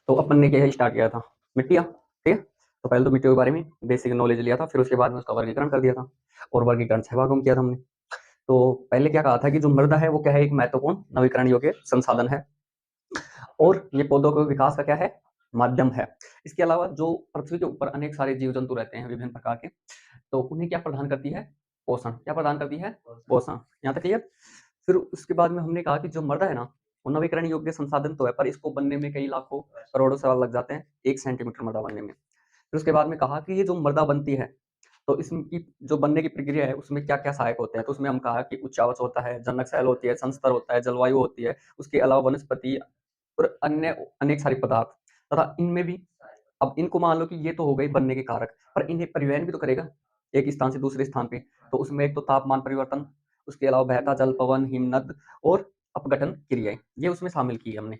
तो अपन ने क्या स्टार्ट किया था, मिट्टियाँ, ठीक है? तो पहले तो मिट्टियों के बारे में बेसिक नॉलेज लिया था, फिर उसके बाद में उसका वर्गीकरण कर दिया था और वर्गीकरण 6 भागों में किया था हमने। तो पहले क्या कहा था कि जो मृदा है वो क्या है, एक महत्वपूर्ण नवीकरण योग्य संसाधन है और ये पौधों के विकास का क्या है, माध्यम है। इसके अलावा जो पृथ्वी के ऊपर अनेक सारे जीव जंतु रहते हैं विभिन्न प्रकार के, तो उन्हें क्या प्रदान करती है, पोषण। क्या प्रदान करती है, पोषण। यहाँ तक क्लियर। फिर उसके बाद में हमने कहा कि जो मृदा है ना, वो नवीकरण योग्य संसाधन तो है, पर इसको बनने में कई लाखों करोड़ों साल लग जाते हैं 1 सेंटीमीटर मृदा बनने में। फिर उसके बाद में कहा कि ये जो मृदा बनती है, तो इसकी जो बनने की प्रक्रिया है उसमें क्या क्या सहायक होते हैं, तो उसमें हम कहा कि उच्चावच होता है, जनक शैल होती है, संस्तर होता है, जलवायु होती है, उसके अलावा वनस्पति और अन्य अनेक सारे पदार्थ तथा इनमें भी। अब इनको मान लो कि ये तो हो गई बनने के कारक, पर इन्हें परिवहन भी तो करेगा एक स्थान से दूसरे स्थान पे। तो उसमें एक तो तापमान परिवर्तन, उसके अलावा बहता जल, पवन, हिमनद और अपघटन क्रियाएं, ये उसमें शामिल की हमने।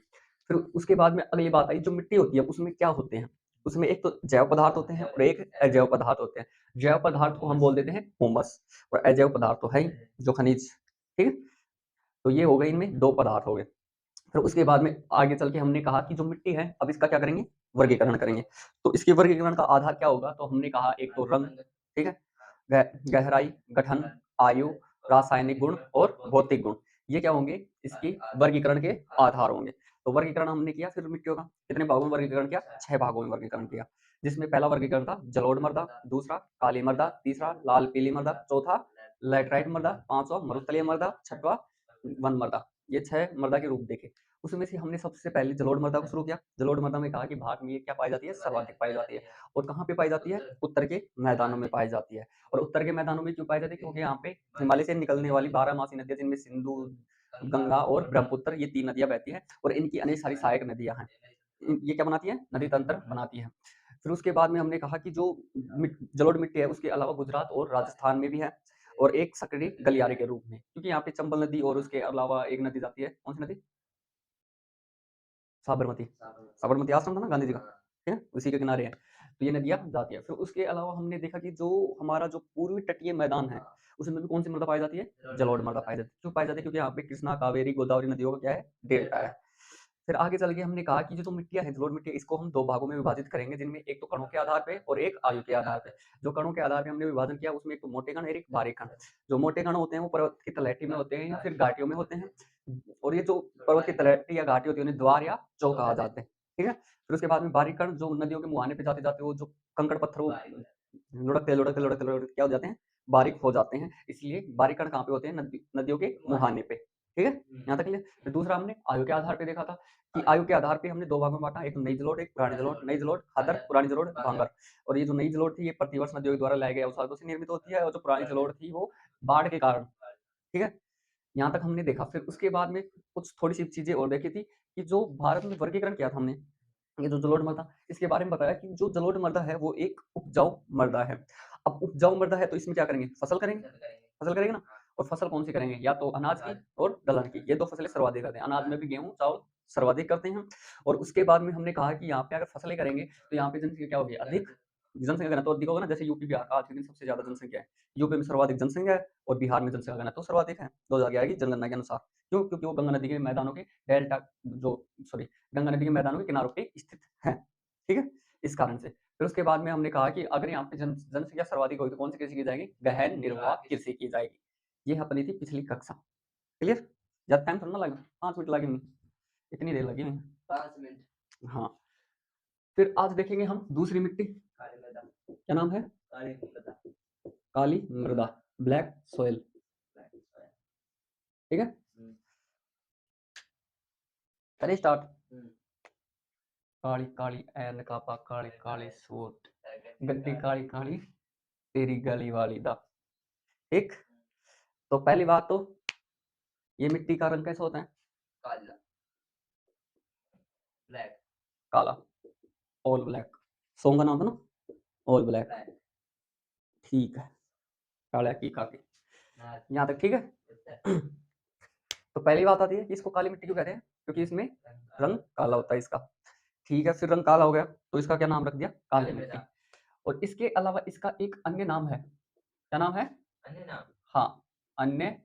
फिर उसके बाद में अगली बात आई, जो मिट्टी होती है उसमें क्या होते हैं, उसमें एक तो जैव पदार्थ होते हैं और एक अजैव पदार्थ होते हैं। जैव पदार्थ को हम बोल देते हैं हुमस और अजैव पदार्थ तो है ही जो खनिज, ठीक है। तो ये हो गए, इनमें दो पदार्थ हो गए। फिर उसके बाद में आगे चल के हमने कहा कि जो मिट्टी है अब इसका क्या करेंगे, वर्गीकरण करेंगे। तो इसके वर्गीकरण का आधार क्या होगा, तो हमने कहा एक तो रंग, ठीक है, गहराई, गठन, आयु, रासायनिक गुण और भौतिक गुण, ये क्या होंगे, इसकी वर्गीकरण के आधार होंगे। तो वर्गीकरण हमने किया फिर मिट्टियों का कितने भागों में वर्गीकरण किया, 6 भागों में वर्गीकरण किया। जिसमें पहला वर्गीकरण था जलोढ़ मृदा, दूसरा काली मृदा, तीसरा लाल पीली मृदा, चौथा लैटराइट मृदा, पांचवा मरुस्थलीय मृदा, छठवा वन मृदा। ये 6 मृदा के रूप देखे। उसमें से हमने सबसे पहले जलोढ़ मृदा को शुरू किया। जलोढ़ मृदा में कहा कि भारत में ये क्या पाई जाती है, सर्वाधिक पाई जाती है। और कहाँ पे पाई जाती है, उत्तर के मैदानों में पाई जाती है। और उत्तर के मैदानों में क्यों पाई जाती है, क्योंकि यहाँ पे हिमालय से निकलने वाली 12 मासी नदियां, जिनमें सिंधु, गंगा और ब्रह्मपुत्र, ये 3 नदियां बहती हैं और इनकी अनेक सारी सहायक नदियां हैं। ये क्या बनाती है, नदी तंत्र बनाती है। फिर उसके बाद में हमने कहा कि जो जलोढ़ मिट्टी है उसके अलावा गुजरात और राजस्थान में भी है और एक सक्रिय गलियारे के रूप में, क्योंकि यहाँ पे चंबल नदी और उसके अलावा एक नदी जाती है, कौन सी नदी, साबरमती। साबरमती आश्रम था ना गांधी जी का, ठीक है, उसी के किनारे है। तो ये नदियाँ जाती है। फिर उसके अलावा हमने देखा कि जो हमारा जो पूर्वी तटीय मैदान है, उसमें भी कौन सी मृदा पाई जाती है, जलोढ़ मृदा पाई जाती है। क्यों पाई जाती है, क्योंकि यहाँ पे कृष्णा, कावेरी, गोदावरी नदियों का क्या है, डेल्टा है। फिर आगे चल के हमने कहा कि जो मिट्टियाँ हैं, जलोढ़ मिट्टी, इसको हम 2 भागों में विभाजित करेंगे, जिनमें एक तो कणों के आधार पे और एक आयु के आधार पे। जो कणों के आधार पे हमने विभाजन किया, उसमें एक तो मोटे कण और एक बारीक कण। जो मोटे कण होते हैं वो पर्वत की तलहटी में होते हैं या फिर घाटियों में होते हैं, और ये जो पर्वत की तलहटी या घाटी होती है उन्हें द्वार या चौ कहा जाते हैं, ठीक है। फिर उसके बाद में बारीक कण जो नदियों के मुहाने पे जाते-जाते वो जो कंकड़ पत्थर वो लुढ़कते क्या हो जाते हैं, बारीक हो जाते हैं। इसलिए बारीक कण कहाँ पे होते हैं, नदियों के मुहाने पे, ठीक है। यहाँ तक क्लियर। फिर दूसरा हमने आयु के आधार पे देखा था कि आयु के आधार पे हमने 2 भागों में बाँटा, एक नई जलोढ़, एक पुरानी जलोढ़। नई जलोढ़ खादर, पुरानी जलोढ़ भांगर। और ये जो नई जलोढ़ थी ये प्रतिवर्ष नदियों के द्वारा लाए गए अवसादों से निर्मित होती है, और जो पुरानी जलोढ़ थी वो बाढ़ के कारण, ठीक है। यहाँ तक हमने देखा। फिर उसके बाद में कुछ थोड़ी-सी चीज़ें और देखी थी कि जो भारत में वर्गीकरण किया था हमने, ये जो जलोढ़ मृदा, इसके बारे में बताया कि जो जलोढ़ मृदा है वो एक उपजाऊ मृदा है। अब उपजाऊ मृदा है तो इसमें क्या करेंगे, फसल करेंगे, फसल करेंगे ना। और फसल कौन-सी करेंगे, या तो अनाज की और दलहन की, ये 2 फसलें सर्वाधिक करते हैं। अनाज में भी गेहूँ, चावल सर्वाधिक करते हैं। और उसके बाद में हमने कहा कि यहाँ पे अगर फसलें करेंगे तो यहाँ पे जनसंख्या क्या होगी, अधिक। जनसंख्या घनत्व अधिक होगा ना, जैसे यूपी, बिहार का आज के दिन सबसे ज़्यादा जनसंख्या है। यूपी में सर्वाधिक जनसंख्या है और बिहार में जनसंख्या घनत्व सर्वाधिक है 2011 की जनगणना के अनुसार। क्यों? क्योंकि वो गंगा नदी के मैदानों के डेल्टा जो सॉरी गंगा नदी के मैदानों के किनारों पे स्थित हैं, ठीक है? इस कारण से। फिर उसके बाद में हमने कहा कि अगर यहाँ पे जनसंख्या सर्वाधिक होगी तो कौन सी कृषि की जाएगी? गहन निर्वाह कृषि की जाएगी। ये अपनी थी पिछली कक्षा। क्लियर? ज़्यादा टाइम थोड़ी ना लगा, 5 मिनट लगेंगे, इतनी देर लगी नहीं। 5 मिनट। हाँ। फिर आज देखेंगे हम दूसरी मिट्टी। काली मृदा। क्या नाम है? काली मृदा। काली मृदा, ब्लैक सॉइल, ठीक है? करें स्टार्ट। काली काली ऐन कापा, काली काली सूट, गद्दी काली काली तेरी गली वाली दा, ठीक। तो पहली बात तो ये मिट्टी का रंग कैसा होता है, काला, ब्लैक, काला, ऑल ब्लैक। सॉन्ग का नाम था ना, ऑल ब्लैक, ठीक है। काला की काकी, यहाँ तक ठीक है। तो पहली बात आती है कि इसको काली मिट्टी क्यों कहते हैं, क्योंकि इसमें रंग काला होता है इसका, ठीक है। फिर रंग काला हो गया तो इसका क्या नाम रख दिया, काली मिट्टी। और इसके अलावा इसका एक अन्य नाम है, क्या नाम है, अन्य नाम, हाँ, अन्य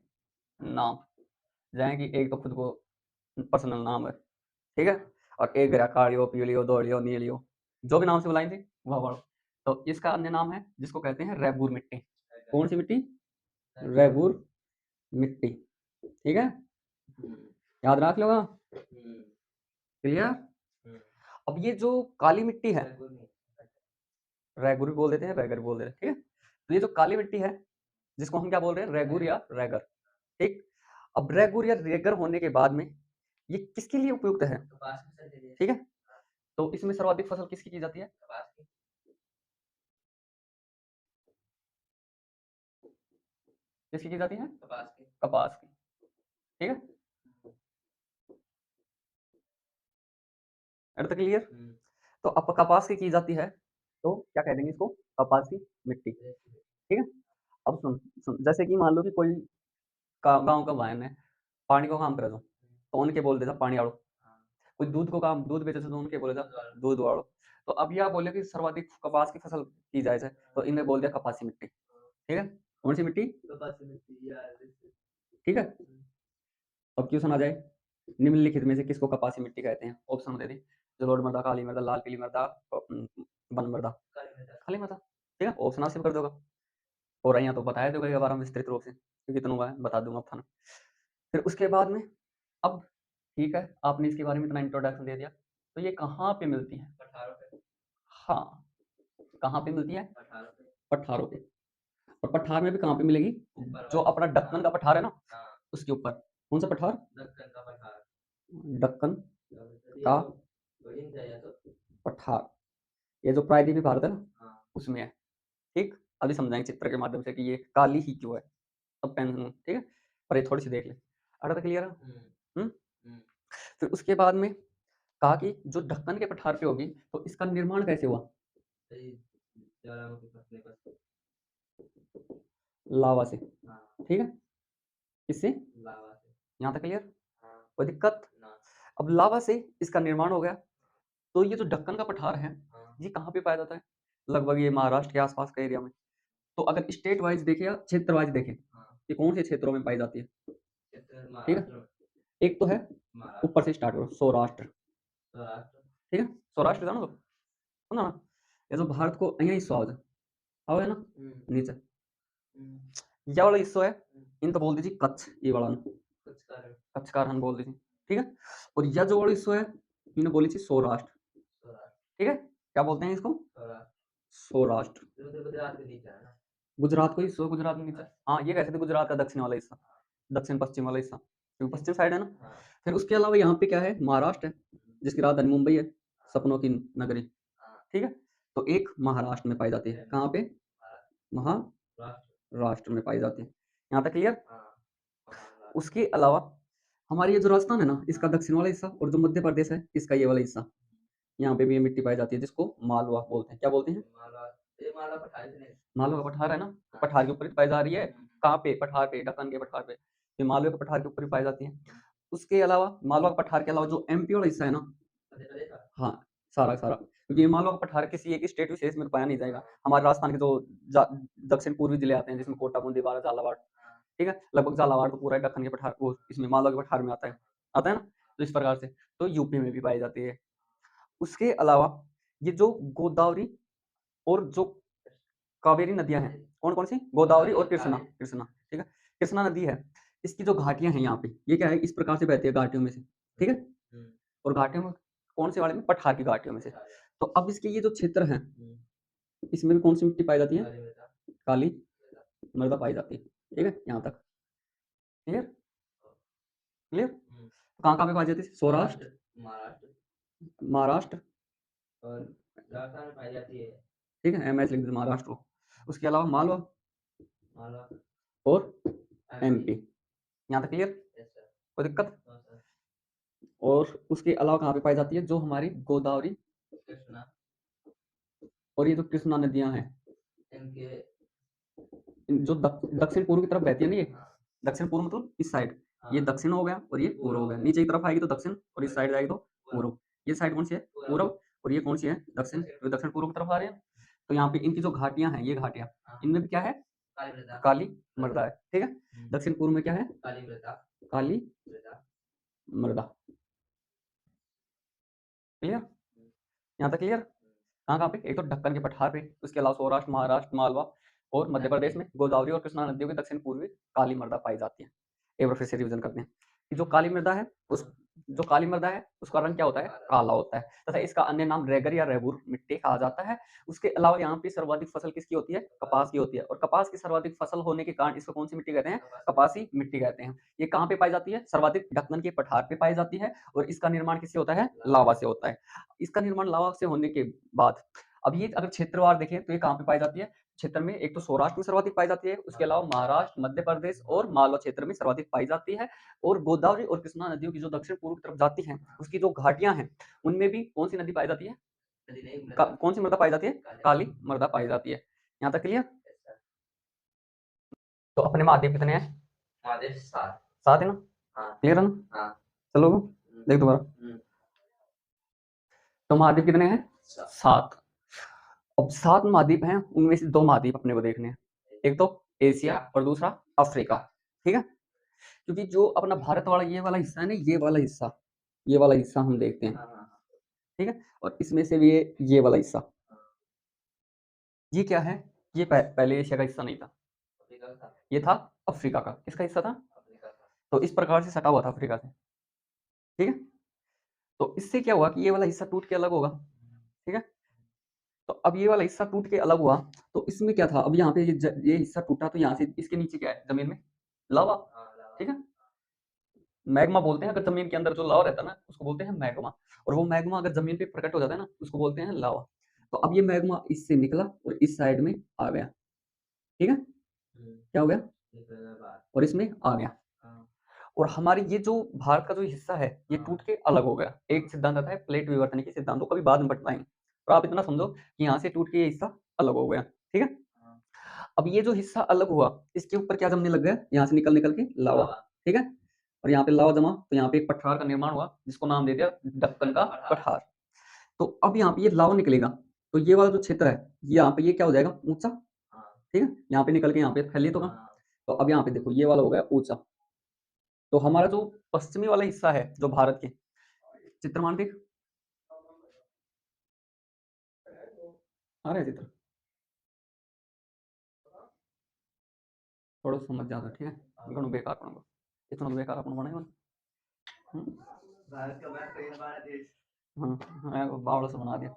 नाम। जाए कि एक तो खुद को पर्सनल नाम है, ठीक है। और एक गया कालियो, पीलियो, दौड़ियो, नीलियो, जो भी नाम से बुलाई थी वह पढ़ो। तो इसका अन्य नाम है जिसको कहते हैं रैगुर मिट्टी। कौन सी मिट्टी? रैगुर मिट्टी। ठीक है, याद रख लो। क्लियर? अब ये जो काली मिट्टी है, रैगुर भी बोल देते हैं, रैगर बोल देते हैं, ठीक है। तो ये जो काली मिट्टी है जिसको हम क्या बोल रहे हैं, रैगुर या रैगर, ठीक। अब रैगुर या रैगर होने के बाद में ये किसके लिए उपयुक्त है? ठीक है, तो इसमें सर्वाधिक फसल किसकी की जाती है? किसकी की जाती है? कपास की। ठीक है, अर्थ क्लियर? तो अब कपास की जाती है तो क्या कह देंगे इसको? कपासी मिट्टी। ठीक है, अब सुन सुन, जैसे कि मान लो कि कोई गांव का वाहन है, पानी को काम करे तो उनके बोल देता पानी आड़ो। कोई दूध को काम दूध बेचे तो उनके बोले था दूध वाड़ो। तो अब यह बोले कि सर्वाधिक कपास की फसल की जाए तो इनने बोल दिया कपासी मिट्टी। ठीक है, कौन सी मिट्टी? ठीक है, अब क्वेश्चन आ जाए, निम्नलिखित में से किसको कपासी मिट्टी कहते हैं? ऑप्शन दे दी, जलोढ़ मृदा, काली मृदा, लाल पीली मृदा, वन मृदा। खाली मृदा। ठीक है, ऑप्शन आप कर दोगा और यहाँ तो बताया दोगा एक बार हम विस्तृत रूप से, क्योंकि इतना हुआ है बता दूंगा था ना। फिर उसके बाद में अब ठीक है, आपने इसके बारे में इतना इंट्रोडक्शन दे दिया, तो ये कहाँ पे मिलती है? हाँ, कहाँ पे मिलती है? पठारों पे। और पठार में भी कहाँ पे मिलेगी? जो अपना दक्कन का पठार है ना, उसके ऊपर। कौन सा पठार? दक्कन का पठार। ये जो प्रायद्वीपीय भारत है ना, उसमें है। ठीक, अभी समझाएंगे चित्र के माध्यम से कि ये काली ही क्यों है। अब पेन, ठीक है, पर ये थोड़ी सी देख ले। अर्थ क्लियर है? फिर उसके बाद में कहा कि जो ढक्कन के पठार पे होगी तो इसका निर्माण कैसे हुआ? लावा से। ठीक है, किससे? यहाँ तक क्लियर? कोई दिक्कत? अब लावा से इसका निर्माण हो गया, तो ये जो ढक्कन का पठार है ये कहाँ पे पाया जाता है? लगभग ये महाराष्ट्र के आसपास के एरिया में। तो अगर स्टेट वाइज देखें या क्षेत्र वाइज देखें, ये कौन से क्षेत्रों में पाई जाती है? ठीक है, एक तो है ऊपर से स्टार्ट करो, सौराष्ट्र। ठीक है, सौराष्ट्र जानो तो सुना ना, ये जो भारत को यहाँ हिस्सा आओ है ना नीचे, यह वाला हिस्सा है, इन तो बोल दीजिए कच्छ, ये वाला ना कच्छ का रन बोल दीजिए। ठीक है, और यह जो वाला हिस्सा है इन्हें बोली थी सौराष्ट्र। ठीक है, क्या बोलते हैं इसको? सौराष्ट्र। गुजरात को हिस्सा, गुजरात में नीचे, हाँ ये कह सकते गुजरात का दक्षिण वाला हिस्सा, दक्षिण पश्चिम वाला हिस्सा, क्योंकि पश्चिम साइड है ना। फिर उसके अलावा यहाँ पे क्या है? महाराष्ट्र है, जिसकी राजधानी मुंबई है, सपनों की नगरी। ठीक है, तो एक महाराष्ट्र में पाई जाती है। कहाँ पे? महाराष्ट्र में पाई जाती है। यहाँ तक क्लियर? उसके अलावा हमारी ये जो राजस्थान है ना, इसका दक्षिण वाला हिस्सा, और जो मध्य प्रदेश है इसका ये वाला हिस्सा, यहाँ पे भी ये मिट्टी पाई जाती है, जिसको मालवा बोलते हैं। क्या बोलते हैं? मालवा का पठार है ना, पठार के ऊपर ही पाई जा रही है। कहाँ पे? पठार पे, ढक्कन के पठार पे, ये मालवे के पठार के ऊपर ही पाई जाती है। उसके अलावा मालवा के पठार के अलावा जो एमपी वाला हिस्सा है ना, हाँ सारा सारा, क्योंकि ये मालवा का पठार किसी एक स्टेट विशेष में पाया नहीं जाएगा। हमारे राजस्थान के जो दक्षिण पूर्वी जिले आते हैं, जिसमें कोटा, बूंदी, बारा, झालावाड़, ठीक है, लगभग झालावाड़ तो पूरा दक्कन के पठार वो इसमें मालवा के पठार में आता है ना। तो इस प्रकार से तो यूपी में भी पाई जाती है। उसके अलावा ये जो गोदावरी और जो कावेरी नदियां हैं, कौन कौन सी? गोदावरी और कृष्णा। कृष्णा, ठीक है, कृष्णा नदी है, इसकी जो घाटियां हैं यहाँ पे, ये क्या है? इस प्रकार से बहती है घाटियों में से। ठीक है, और घाटियों में कौन से वाले में? पठार की घाटियों में से। तो अब इसके ये जो क्षेत्र हैं, इसमें भी कौन सी मिट्टी पाई जाती है? काली मृदा पाई जाती है। ठीक है, यहाँ तक क्लियर? क्लियर? कहाँ कहाँ पे पाई जाती है? सौराष्ट्र, महाराष्ट्र, ठीक है, एम एच लिख दीजिए महाराष्ट्र को। उसके अलावा मालवा और एमपी। यहाँ तक क्लियर? कोई दिक्कत? और उसके अलावा कहाँ पे पाई जाती है? जो हमारी गोदावरी और ये जो कृष्णा नदियां हैं, जो दक्षिण पूर्व की तरफ बहती है ना, ये दक्षिण पूर्व मतलब इस साइड, ये दक्षिण हो गया और ये पूर्व हो गया। नीचे की तरफ आएगी तो दक्षिण, और इस साइड जाएगी तो पूर्व। ये साइड कौन सी है? पूर्व, और ये कौन सी है? दक्षिण, तो दक्षिण पूर्व की तरफ आ रहे हैं। तो यहाँ पे इनकी जो घाटियां हैं, ये घाटियां, इनमें भी क्या है? काली मृदा है। ठीक है, दक्षिण पूर्व में क्या है? काली मृदा। क्लियर? यहाँ तक क्लियर? कहाँ पे? एक तो ढक्कन के पठार पे, उसके अलावा सौराष्ट्र, महाराष्ट्र, मालवा और मध्य प्रदेश में गोदावरी और कृष्णा नदियों के दक्षिण पूर्वी काली मृदा पाई जाती है। एक बार फिर से रिवीजन करते हैं कि जो काली मृदा है उसका रंग क्या होता है? काला होता है तथा इसका अन्य नाम रेगर या रेबूर मिट्टी कहा जाता है। उसके अलावा यहाँ पे सर्वाधिक फसल किसकी होती है? कपास की होती है और कपास की सर्वाधिक फसल होने के कारण इसको कौन सी मिट्टी कहते हैं? कपासी मिट्टी कहते हैं। ये कहाँ पे पाई जाती है? सर्वाधिक ढक्कन के पठार पे पाई जाती है और इसका निर्माण किससे होता है? लावा से होता है। इसका निर्माण लावा से होने के बाद अब ये अगर क्षेत्रवार देखें तो ये कहाँ पे पाई जाती है? क्षेत्र में एक तो सौराष्ट्र में सर्वाधिक पाई जाती है, उसके अलावा महाराष्ट्र, मध्य प्रदेश और मालवा क्षेत्र में सर्वाधिक पाई जाती है और गोदावरी और कृष्णा नदियों की जो दक्षिण पूर्व की तरफ जाती हैं, उसकी जो घाटियां हैं, उनमें भी कौन सी नदी पाई जाती है? कौन सी मृदा पाई जाती है? काली मृदा पाई जाती है। यहाँ तक क्लियर? तो अपने महाद्वीप कितने हैं? महाद्वीप 7 7 है ना? क्लियर है ना? चलो देख दोबारा। तो महाद्वीप कितने हैं? 7। अब 7 महाद्वीप हैं, उनमें से 2 महाद्वीप अपने को देखने हैं। एक तो एशिया और दूसरा अफ्रीका। ठीक है? क्योंकि जो अपना भारत वाला ये वाला हिस्सा है ना, ये वाला हिस्सा हम देखते हैं। ठीक है? और इसमें से भी ये वाला हिस्सा। ये क्या है? ये पहले एशिया का हिस्सा नहीं था। ये था अफ्रीका का। किसका हिस्सा था? तो इस प्रकार से सटा हुआ था अफ्रीका से। ठीक है? तो इससे क्या हुआ कि ये वाला हिस्सा टूट के अलग होगा। ठीक है? तो अब ये वाला हिस्सा टूट के अलग हुआ, तो इसमें क्या था? अब यहाँ पे ये हिस्सा टूटा तो यहाँ से इसके नीचे क्या है? जमीन में लावा। ठीक है? मैग्मा बोलते हैं, अगर जमीन के अंदर जो लावा रहता है ना, उसको बोलते हैं मैग्मा। और वो मैग्मा अगर जमीन पे प्रकट हो जाता है ना, उसको बोलते हैं लावा। तो अब ये मैग्मा इससे निकला और इस साइड में आ गया। ठीक है? क्या हो गया? और इसमें आ गया। और हमारी ये जो भारत का जो हिस्सा है, ये टूट के अलग हो गया। एक सिद्धांत आता है प्लेट विवर्तन के सिद्धांत को कभी बाद में बताएंगे। और आप इतना समझो कि यहाँ से टूट के ये हिस्सा अलग हो गया। ठीक है? अब ये जो हिस्सा अलग हुआ, इसके ऊपर क्या जमने लग गया? यहाँ से निकल निकल के लावा। ठीक है? और यहाँ पे लावा जमा तो यहाँ पे एक पठार का निर्माण हुआ, जिसको नाम दे दिया दक्कन का पठार। तो अब यहाँ पे ये लावा निकलेगा, तो ये वाला जो क्षेत्र है, यहाँ पे ये क्या हो जाएगा? ऊंचा। ठीक है? यहाँ पे निकल के यहाँ पे फैलित होगा। तो अब यहाँ पे देखो ये वाला हो गया ऊंचा। तो हमारा जो पश्चिमी वाला हिस्सा है जो भारत के, चित्रमान देख आ रहा है चित्र, थोड़ा समझ जाता। ठीक है? घणो बेकार पढ़ूंगा, इतना तो बेकार अपन बनाए हाँ बावड़ा से बना दिया।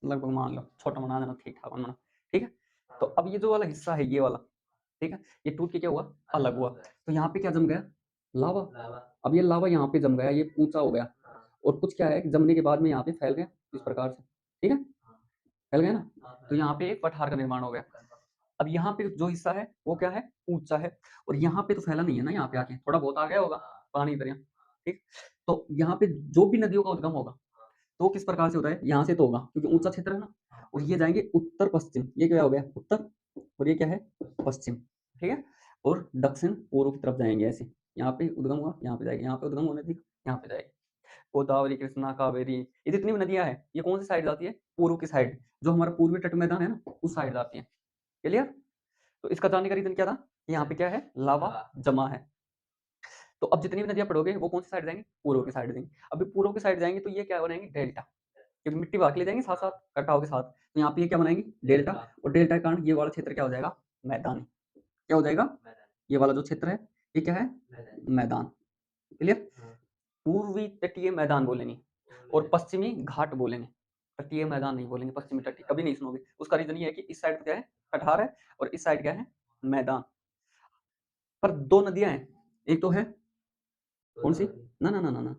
लगभग मान लो छोटा बना देना, ठीक ठाक बनाना। ठीक है? तो अब ये जो वाला हिस्सा है, ये वाला, ठीक है, ये टूट के क्या हुआ? अलग हुआ। तो यहाँ पे क्या जम गया? लावा। अब ये लावा यहाँ पे जम गया, ये ऊंचा हो गया और कुछ क्या है कि जमने के बाद में यहाँ पे फैल गया इस प्रकार से। ठीक है? फैल गया ना? तो यहाँ पे एक पठार का निर्माण हो गया। अब यहाँ पे जो हिस्सा है वो क्या है? ऊंचा है। और यहाँ पे तो फैला नहीं है ना, यहाँ पे आके थोड़ा बहुत आ गया होगा पानी इधर यहाँ। ठीक? तो यहाँ पे जो भी नदियों का उद्गम होगा तो किस प्रकार से होता है? यहाँ से तो होगा क्योंकि ऊंचा क्षेत्र है ना। और ये जाएंगे उत्तर पश्चिम, ये क्या हो गया? उत्तर, और ये क्या है? पश्चिम। ठीक है? और दक्षिण पूर्व की तरफ जाएंगे ऐसे। यहाँ पे उद्गम हुआ, यहाँ पे जाएगी, यहाँ पे उद्गम होने दी, यहाँ पे जाएगी। गोदावरी, कृष्णा, कावेरी, ये जितनी भी नदियां हैं, ये कौन सी साइड जाती है? पूर्व की साइड, जो हमारा पूर्वी तट मैदान है ना, उस साइड जाती है। क्लियर? तो इसका जानने का रीजन क्या था? यहाँ पे क्या है? लावा जमा है। तो अब जितनी भी नदियां पढ़ोगे वो कौन सी साइड जाएंगे? पूर्व की साइड जाएंगे। अभी पूर्व की साइड जाएंगे तो ये क्या बनाएंगे? डेल्टा, क्योंकि मिट्टी भाग ले जाएंगे साथ साथ कटाव के साथ। तो यहाँ पे ये क्या बनाएंगे? डेल्टा। और डेल्टा के कारण ये वाला क्षेत्र क्या हो जाएगा? मैदान। क्या हो जाएगा? ये वाला जो क्षेत्र है ये क्या है? मैदान। क्लियर? पूर्वी तटीय मैदान बोलेंगे और पश्चिमी घाट बोलेंगे, तटीय मैदान नहीं बोलेंगे, पश्चिमी तटीय कभी नहीं सुनोगे। उसका रीजन ये है कि इस साइड क्या है? कठार है और इस साइड क्या है? मैदान। पर 2 नदियां हैं, एक तो है कौन सी? ना ना ना ना ना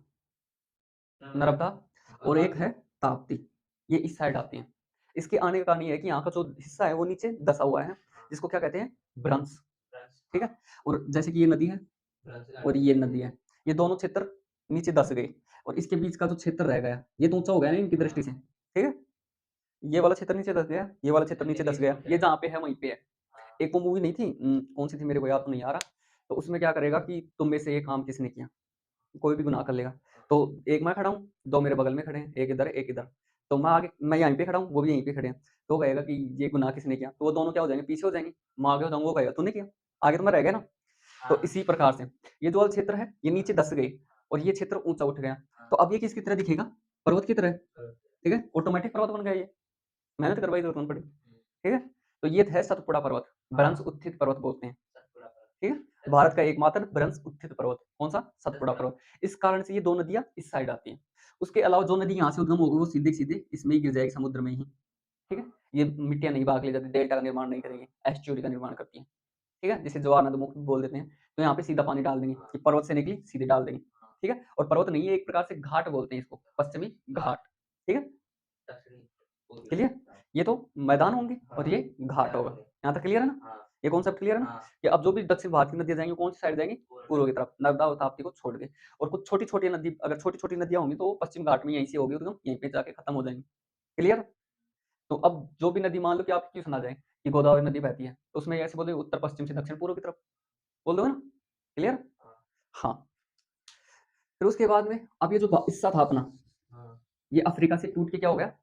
नर्मदा, और एक है ताप्ती। ये इस साइड आती हैं। इसके आने का कारण ये है कि यहाँ का जो हिस्सा है वो नीचे दसा हुआ है, जिसको क्या कहते हैं? भ्रंश। ठीक है? और जैसे कि ये नदी है और ये नदी है, ये दोनों क्षेत्र नीचे दस गए और इसके बीच का जो क्षेत्र रह गया ये तो ऊंचा हो गया ना इनकी दृष्टि से। ठीक है? ये वाला क्षेत्र नीचे दस गया, ये वाला क्षेत्र नीचे दस गया, ये जहाँ पे है वहीं पे है। एक वो मूवी नहीं थी, कौन सी थी मेरे को याद तो नहीं आ रहा। तो उसमें क्या करेगा कि तुम में से ये काम किसने किया, कोई भी गुनाह कर लेगा। तो एक मैं खड़ा हूँ, 2 मेरे बगल में खड़े हैं, एक इधर एक इधर। तो मैं यहीं पे खड़ा हूँ, वो भी यहीं पे खड़े हैं, तो वो कहेगा कि ये गुनाह किसने किया? तो वो दोनों क्या हो जाएँगे? पीछे हो जाएँगे। मैं आगे हो जाऊँगा, वो कहेगा तूने किया, आगे तो मैं रह गया ना। तो इसी प्रकार से ये जो वाला क्षेत्र है, ये नीचे धँस गई और ये क्षेत्र ऊँचा उठ गया। तो अब ये किसकी तरह दिखेगा? पर्वत की तरह, ठीक है? ऑटोमैटिक पर्वत बन गया ये, मेहनत करवाई ज़रूरत नहीं पड़ी, ठीक है? तो ये है सतपुड़ा पर्वत, भ्रंश उत्थित पर्वत बोलते हैं, ठीक है? भारत का एकमात्र भ्रंश उत्थित पर्वत, कौन-सा? सतपुड़ा पर्वत। इस कारण से ये 2 नदियाँ इस साइड आती हैं। उसके अलावा जो नदी यहाँ से उद्गम होगी, वो सीधे-सीधे इसमें ही गिर जाएगी समुद्र में ही, ठीक है? ये मिट्टियाँ नहीं भाग ले जाती, डेल्टा का निर्माण नहीं करेगी, एस्चुरी का निर्माण करती हैं, ठीक है? जिसे ज्वार नदमुख बोल देते हैं। तो यहाँ पे सीधा पानी डाल देंगे, कि पर्वत से निकली, सीधे डाल देंगे, ठीक है? और पर्वत नहीं है, एक प्रकार से घाट बोलते हैं इसको, पश्चिमी घाट, ठीक है? क्लियर? ये तो मैदान होंगे और ये घाट होगा। यहाँ तक क्लियर है ना? ये कॉन्सेप्ट क्लियर है ना? कि अब जो भी दक्षिण भारत की नदियाँ जाएँगी, कौन सी साइड जाएँगी? पूर्व की तरफ, नर्मदा और ताप्ती को छोड़ के। और कुछ छोटी-छोटी नदी, अगर छोटी-छोटी नदियाँ होंगी, तो वो पश्चिम घाट में यहीं से होगी उद्गम, यहीं पे जाके खत्म हो जाएँगी। क्लियर? तो अब जो भी नदी मान लो कि आपकी क्यों सुना जाए कि गोदावरी नदी बहती है, तो उसमें ऐसे बोलोगे उत्तर-पश्चिम से दक्षिण-पूर्व की तरफ, बोल दोगे ना? क्लियर? हाँ। फिर उसके बाद में अब ये जो हिस्सा था अपना, ये अफ्रीका से टूट के क्या हो गया?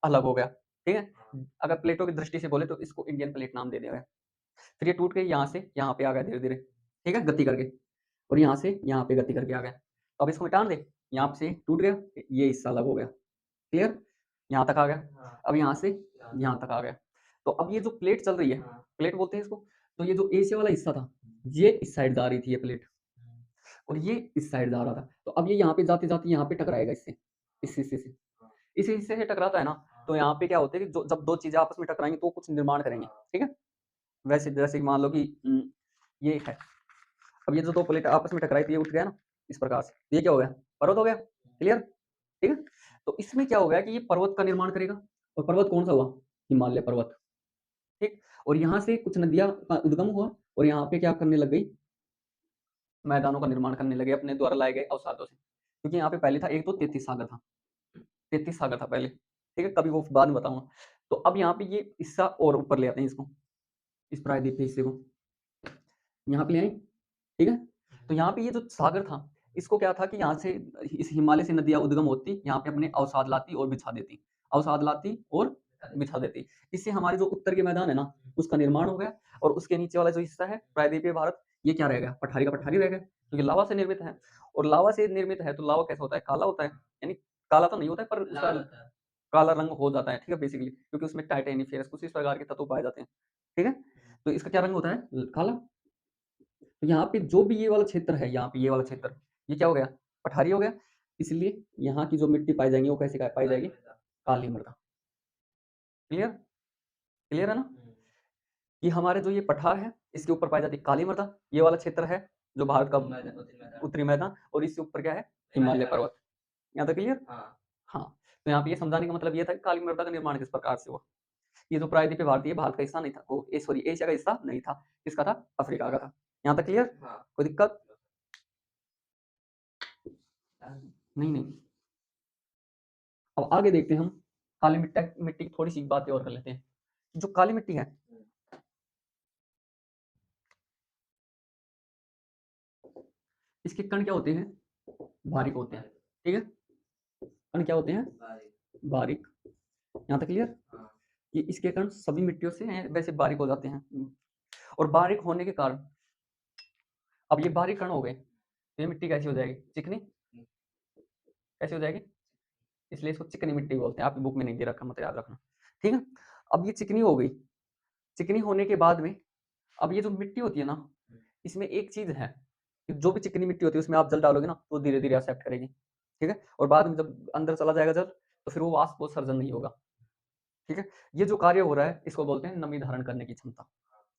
अलग हो गया, ठीक है? अगर प्लेटों की दृष्टि से बोले तो इसको इंडियन प्लेट नाम दे दिया गया। फिर ये टूट के यहाँ से यहाँ पे आ गया धीरे-धीरे, ठीक है? गति करके, और यहाँ से यहाँ पे गति करके आ गया। तो अब इसको मिटान दे, यहाँ से टूट गया, ये हिस्सा अलग हो गया, क्लियर? यहाँ तक आ गया। अब यहाँ से यहाँ तक आ गया। तो अब ये जो प्लेट चल रही है, प्लेट बोलते हैं इसको, तो ये जो एशिया वाला हिस्सा था, ये इस साइड जा रही थी ये प्लेट, और ये इस साइड जा रहा था। तो अब ये यहाँ पे जाते-जाते यहाँ पे टकराएगा इससे, इस हिस्से से। इस हिस्से से टकराता है ना, तो यहाँ पे क्या होता है कि जो जब 2 चीज़ें आपस में टकराएँगी तो कुछ निर्माण करेंगे, ठीक है? वैसे जैसे कि मान लो कि ये है, अब ये जो 2 प्लेट आपस में टकराई थी, ये उठ गया ना, इस प्रकार से। ये क्या हो गया? पर्वत हो गया, क्लियर? ठीक है? तो इसमें क्या हो गया कि ये पर्वत का निर्माण करेगा, और पर्वत कौन-सा हुआ? हिमालय पर्वत, ठीक? और यहाँ से कुछ नदियाँ का उद्गम हुआ और यहाँ पे क्या करने लग गई? मैदानों का निर्माण करने लगे अपने द्वारा लाए गए अवसादों से। क्योंकि यहाँ पे पहले था, एक तो 33 सागर था, 33 सागर था पहले, ठीक है? कभी वो बाद में बताऊँगा। तो अब यहाँ पे ये हिस्सा और ऊपर ले आते हैं इसको, इस प्रायद्वीप के हिस्से को, यहाँ पे ले आए, ठीक है? तो यहाँ पे ये जो सागर था, इसको क्या था कि यहाँ से इस हिमालय से नदियाँ उद्गम होती, यहाँ पे अपने अवसाद लाती और बिछा देती। अवसाद लाती और बिछा देती। इससे हमारे जो उत्तर के मैदान है ना, उसका निर्माण हो गया, और उसके नीचे वाला जो हिस्सा है, प्रायद्वीपीय भारत, ये क्या रह गया? पठारी का पठारी रह गया, क्योंकि लावा से निर्मित है, और लावा से निर्मित है, तो लावा कैसा होता है? काला होता है। यानी काला तो नहीं होता है, पर उसका काला रंग हो जाता है, ठीक है? बेसिकली, क्योंकि उसमें टाइटेनियम, फेरस, कुछ इस प्रकार के तत्व पाए जाते हैं, ठीक है? तो इसका क्या रंग होता है? काला। तो यहाँ पे जो भी ये वाला क्षेत्र है, यहाँ पे ये वाला क्षेत्र, ये क्या हो गया? पठारी हो गया। इसलिए यहाँ की जो मिट्टी पाई जाएँगी, वो कैसी पाई जाएगी? काली मृदा। क्लियर? क्लियर है ना? कि हमारे जो ये पठार है, इसके ऊपर पाई जाती है काली मृदा। ये वाला क्षेत्र है जो भारत का उत्तरी मैदान, और इसके ऊपर क्या है? हिमालय पर्वत। यहाँ तक क्लियर? हाँ। तो यहाँ पे ये समझाने का मतलब ये था कि काली मृदा का निर्माण किस प्रकार से हुआ। ये जो प्रायद्वीपीय भारत, ये भारत का हिस्सा नहीं था, वो सॉरी, एशिया का हिस्सा नहीं था। किसका था? अफ्रीका का था। यहाँ तक क्लियर? कोई दिक्कत? नहीं, नहीं। अब आगे देखते हैं हम, काली मिट्टी की थोड़ी-सी बातें और कर लेते हैं। जो काली मिट्टी है, इसके कण क्या होते हैं? बारीक होते हैं, ठीक है? कण क्या होते हैं? बारीक। यहाँ तक क्लियर? ये इसके कण सभी मिट्टियों से वैसे बारीक हो जाते हैं, और बारीक होने के कारण, अब ये बारीक कण हो गए, तो ये मिट्टी कैसी हो जाएगी? चिकनी। कैसी हो जाएगी? इसलिए इसको चिकनी मिट्टी बोलते हैं। आपकी बुक में नहीं दे रखा, मत याद रखना, ठीक है? अब ये चिकनी हो गई। चिकनी होने के बाद में, अब ये जो मिट्टी होती है ना, इसमें एक चीज़ है, कि जो भी चिकनी मिट्टी होती है, उसमें आप जल डालोगे ना, तो धीरे-धीरे एक्सेप्ट करेगी, ठीक है? और बाद में जब अंदर चला जाएगा जल, तो फिर वो वाष्पोत्सर्जन नहीं होगा, ठीक है? ये जो कार्य हो रहा है, इसको बोलते हैं नमी धारण करने की क्षमता,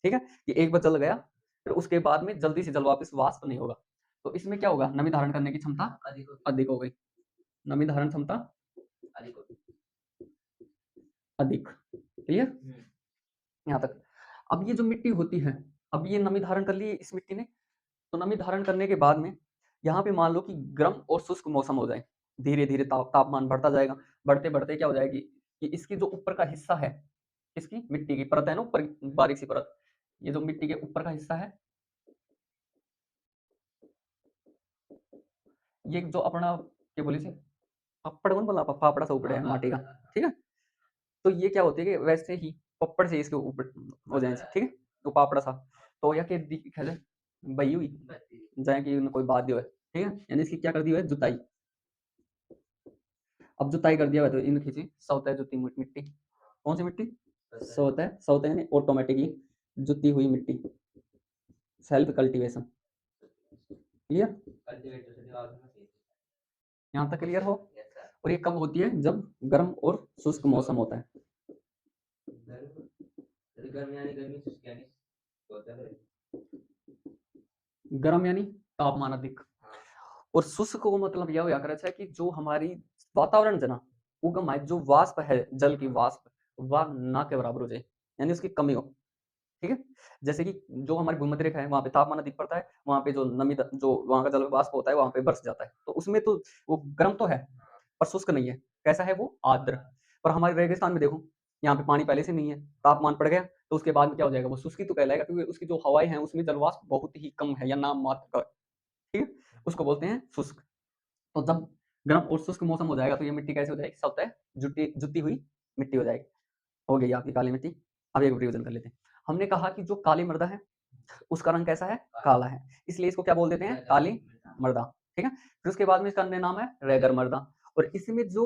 ठीक है? ये एक बार जल गया, फिर उसके बाद में जल्दी से जल वापस वाष्प नहीं होगा। तो इसमें क्या होगा? नमी धारण करने की क्षमता अधिक हो गई। नमी धारण क्षमता अधिक, क्लियर? यहाँ तक। अब ये जो मिट्टी होती है, अब ये नमी धारण कर ली इस मिट्टी ने, तो नमी धारण करने के बाद में, यहाँ पे मान लो कि गर्म और शुष्क मौसम हो जाए, धीरे-धीरे तापमान बढ़ता जाएगा, बढ़ते-बढ़ते क्या हो जाएगी कि इसकी जो ऊपर का हिस्सा है, इसकी मिट्टी की परत है ना ऊपर, बारीक सी परत, ये जो मिट्टी के ऊपर का हिस्सा है, ये जो अपना क्या बोले इसे? पप्पड़ कौन बोला, फाफड़ा सा उपड़े है माटी का, ठीक है। तो ये क्या होती है कि वैसे ही पप्पड़ से इसके ऊपर हो जाए, ठीक है, तो पापड़ा सा, तो या के खेले बही हुई जाए कि कोई बात दियो है, ठीक है, यानी इसकी क्या कर दी है, जुताई। अब जुताई कर दिया है तो इन खींची सौता है जुती मिट्टी, कौन सी मिट्टी, सौता है यानी ऑटोमेटिकली जुती हुई मिट्टी, सेल्फ कल्टीवेशन, क्लियर, यहाँ तक क्लियर हो। और ये कब होती है, जब गर्म और शुष्क मौसम होता है। गर्म यानी तापमान अधिक, और शुष्क को मतलब यह होया करे कि जो हमारी वातावरण है ना, उगम है जो वाष्प है, जल की वाष्प वह ना के बराबर हो जाए, यानी उसकी कमी हो, ठीक है। जैसे कि जो हमारी भूमध्य रेखा है वहाँ पे तापमान अधिक पड़ता है, वहाँ पे जो नमी जो वहाँ का जल वाष्प होता है वहाँ पे बरस जाता है, तो उसमें तो वो गर्म तो है पर शुष्क नहीं है, कैसा है वो, आर्द्र। पर हमारे रेगिस्तान में देखो, यहाँ पे पानी पहले से नहीं है, तापमान बढ़ गया तो उसके बाद में क्या हो जाएगा, वो शुष्की तो कहलाएगा, क्योंकि उसकी जो हवाएं हैं उसमें जलवाष्प बहुत ही कम है या नाम मात्र का, ठीक है, उसको बोलते हैं शुष्क। तो जब गर्म और शुष्क मौसम हो जाएगा तो ये मिट्टी कैसे हो जाएगी, सब जुटी जुती हुई मिट्टी हो जाएगी। हो गई आपकी काली मिट्टी। अब एक रिविजन कर लेते हैं। हमने कहा कि जो काली मृदा है उसका रंग कैसा है, काला है, इसलिए इसको क्या बोल देते हैं, काली मृदा, ठीक है। फिर उसके बाद में इसका अन्य नाम है रेगर मृदा, और इसमें जो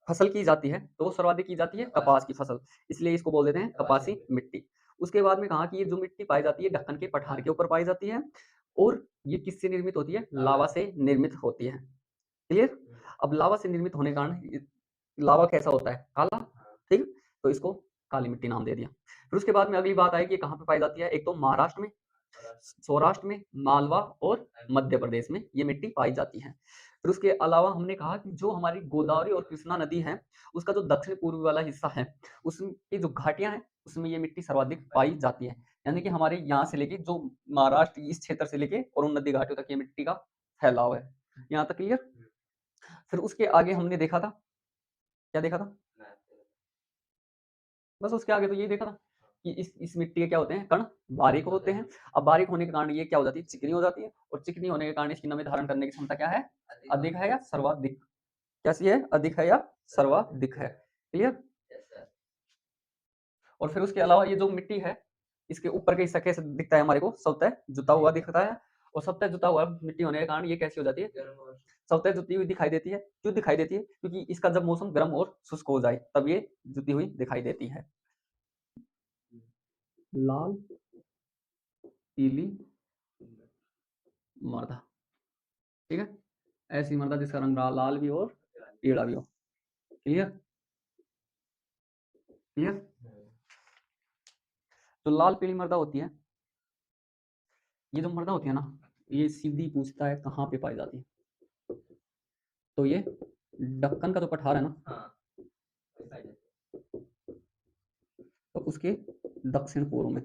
फसल की जाती है तो वो सर्वाधिक की जाती है कपास की फसल, इसलिए इसको बोल देते हैं कपासी मिट्टी। उसके बाद में कहा कि ये जो मिट्टी पाई जाती है ढक्कन के पठार के ऊपर पाई जाती है, और ये किससे निर्मित होती है, लावा से निर्मित होती है, क्लियर। अब लावा से निर्मित होने के कारण लावा कैसा होता है, काला, ठीक, तो इसको काली मिट्टी नाम दे दिया। फिर उसके बाद में अगली बात आई कि कहाँ पे पाई जाती है, एक तो महाराष्ट्र में, सौराष्ट्र में, मालवा और मध्य प्रदेश में ये मिट्टी पाई जाती है। फिर उसके अलावा हमने कहा कि जो हमारी गोदावरी और कृष्णा नदी है उसका जो दक्षिण पूर्वी वाला हिस्सा है उसकी जो घाटियां हैं उसमें ये मिट्टी सर्वाधिक पाई जाती है, यानी कि हमारे यहाँ से लेके जो महाराष्ट्र इस क्षेत्र से लेके और उन नदी घाटियों तक ये मिट्टी का फैलाव है। यहाँ तक क्लियर। फिर उसके आगे हमने देखा था, क्या देखा था, बस उसके आगे तो यही देखा था कि इस मिट्टी के क्या होते हैं, कण बारीक होते हैं। अब बारीक होने के कारण ये क्या हो जाती है, चिकनी हो जाती है, और चिकनी होने के कारण इसकी नमी धारण करने की क्षमता क्या है, अधिक है या सर्वाधिक, कैसी है, अधिक है या सर्वाधिक है, क्लियर। और फिर उसके अलावा ये जो मिट्टी है इसके ऊपर के हिस्सा कैसे दिखता है हमारे को, सतह जुता हुआ दिखता है, और सतह जुता हुआ मिट्टी होने के कारण ये कैसी हो जाती है, सतह जुती हुई दिखाई देती है। क्यों दिखाई देती है, क्योंकि इसका जब मौसम गर्म और शुष्क हो जाए तब ये जुती हुई दिखाई देती है। लाल पीली मृदा, ठीक है, ऐसी मृदा जिसका रंग लाल भी हो और पीला भी हो, क्लियर, क्लियर। जो लाल पीली मृदा होती है, ये जो मृदा होती है ना, ये सीधी पूछता है कहाँ पे पाई जाती है, तो ये दक्कन का जो पठार है ना, तो उसके दक्षिण पूर्व में,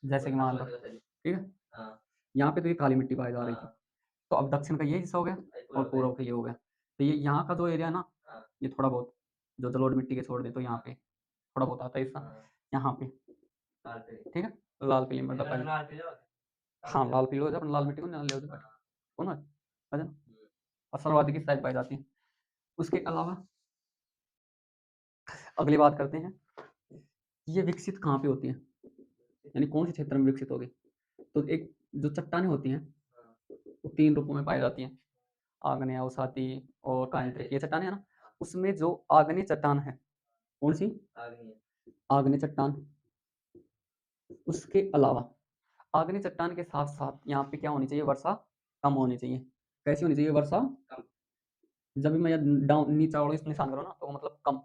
जैसे कि मान लो, ठीक है, यहाँ पे तो ये काली मिट्टी पाई जा रही थी, तो अब दक्षिण का ये हिस्सा हो गया और पूर्व का ये हो गया, तो ये यहाँ का जो एरिया है ना, ये थोड़ा बहुत जो जलोढ़ मिट्टी के छोड़ दे तो यहाँ पे थोड़ा बहुत आता है हिस्सा, यहाँ पे, ठीक है, लाल पीली मृदा पाई, हाँ लाल पीली हो जाए, लाल मिट्टी को ना ले हो ना, है ना, और सर्वाधिक इस साइड पाई जाती है। उसके अलावा अगली बात करते हैं, ये विकसित कहाँ पे होती है, यानी कौन से क्षेत्र में विकसित होगी, तो एक जो चट्टानें होती हैं वो 3 रूपों में पाई जाती हैं, आग्नेय, अवसादी और कायांतरिक, ये चट्टानें है ना, उसमें जो आग्नेय चट्टान है, कौन सी, आग्नेय चट्टान, उसके अलावा आग्नेय चट्टान के साथ साथ यहाँ पे क्या होनी चाहिए, वर्षा कम होनी चाहिए, कैसी होनी चाहिए वर्षा, जब भी मैं डाउन नीचा और इस निशान करो ना तो मतलब कम,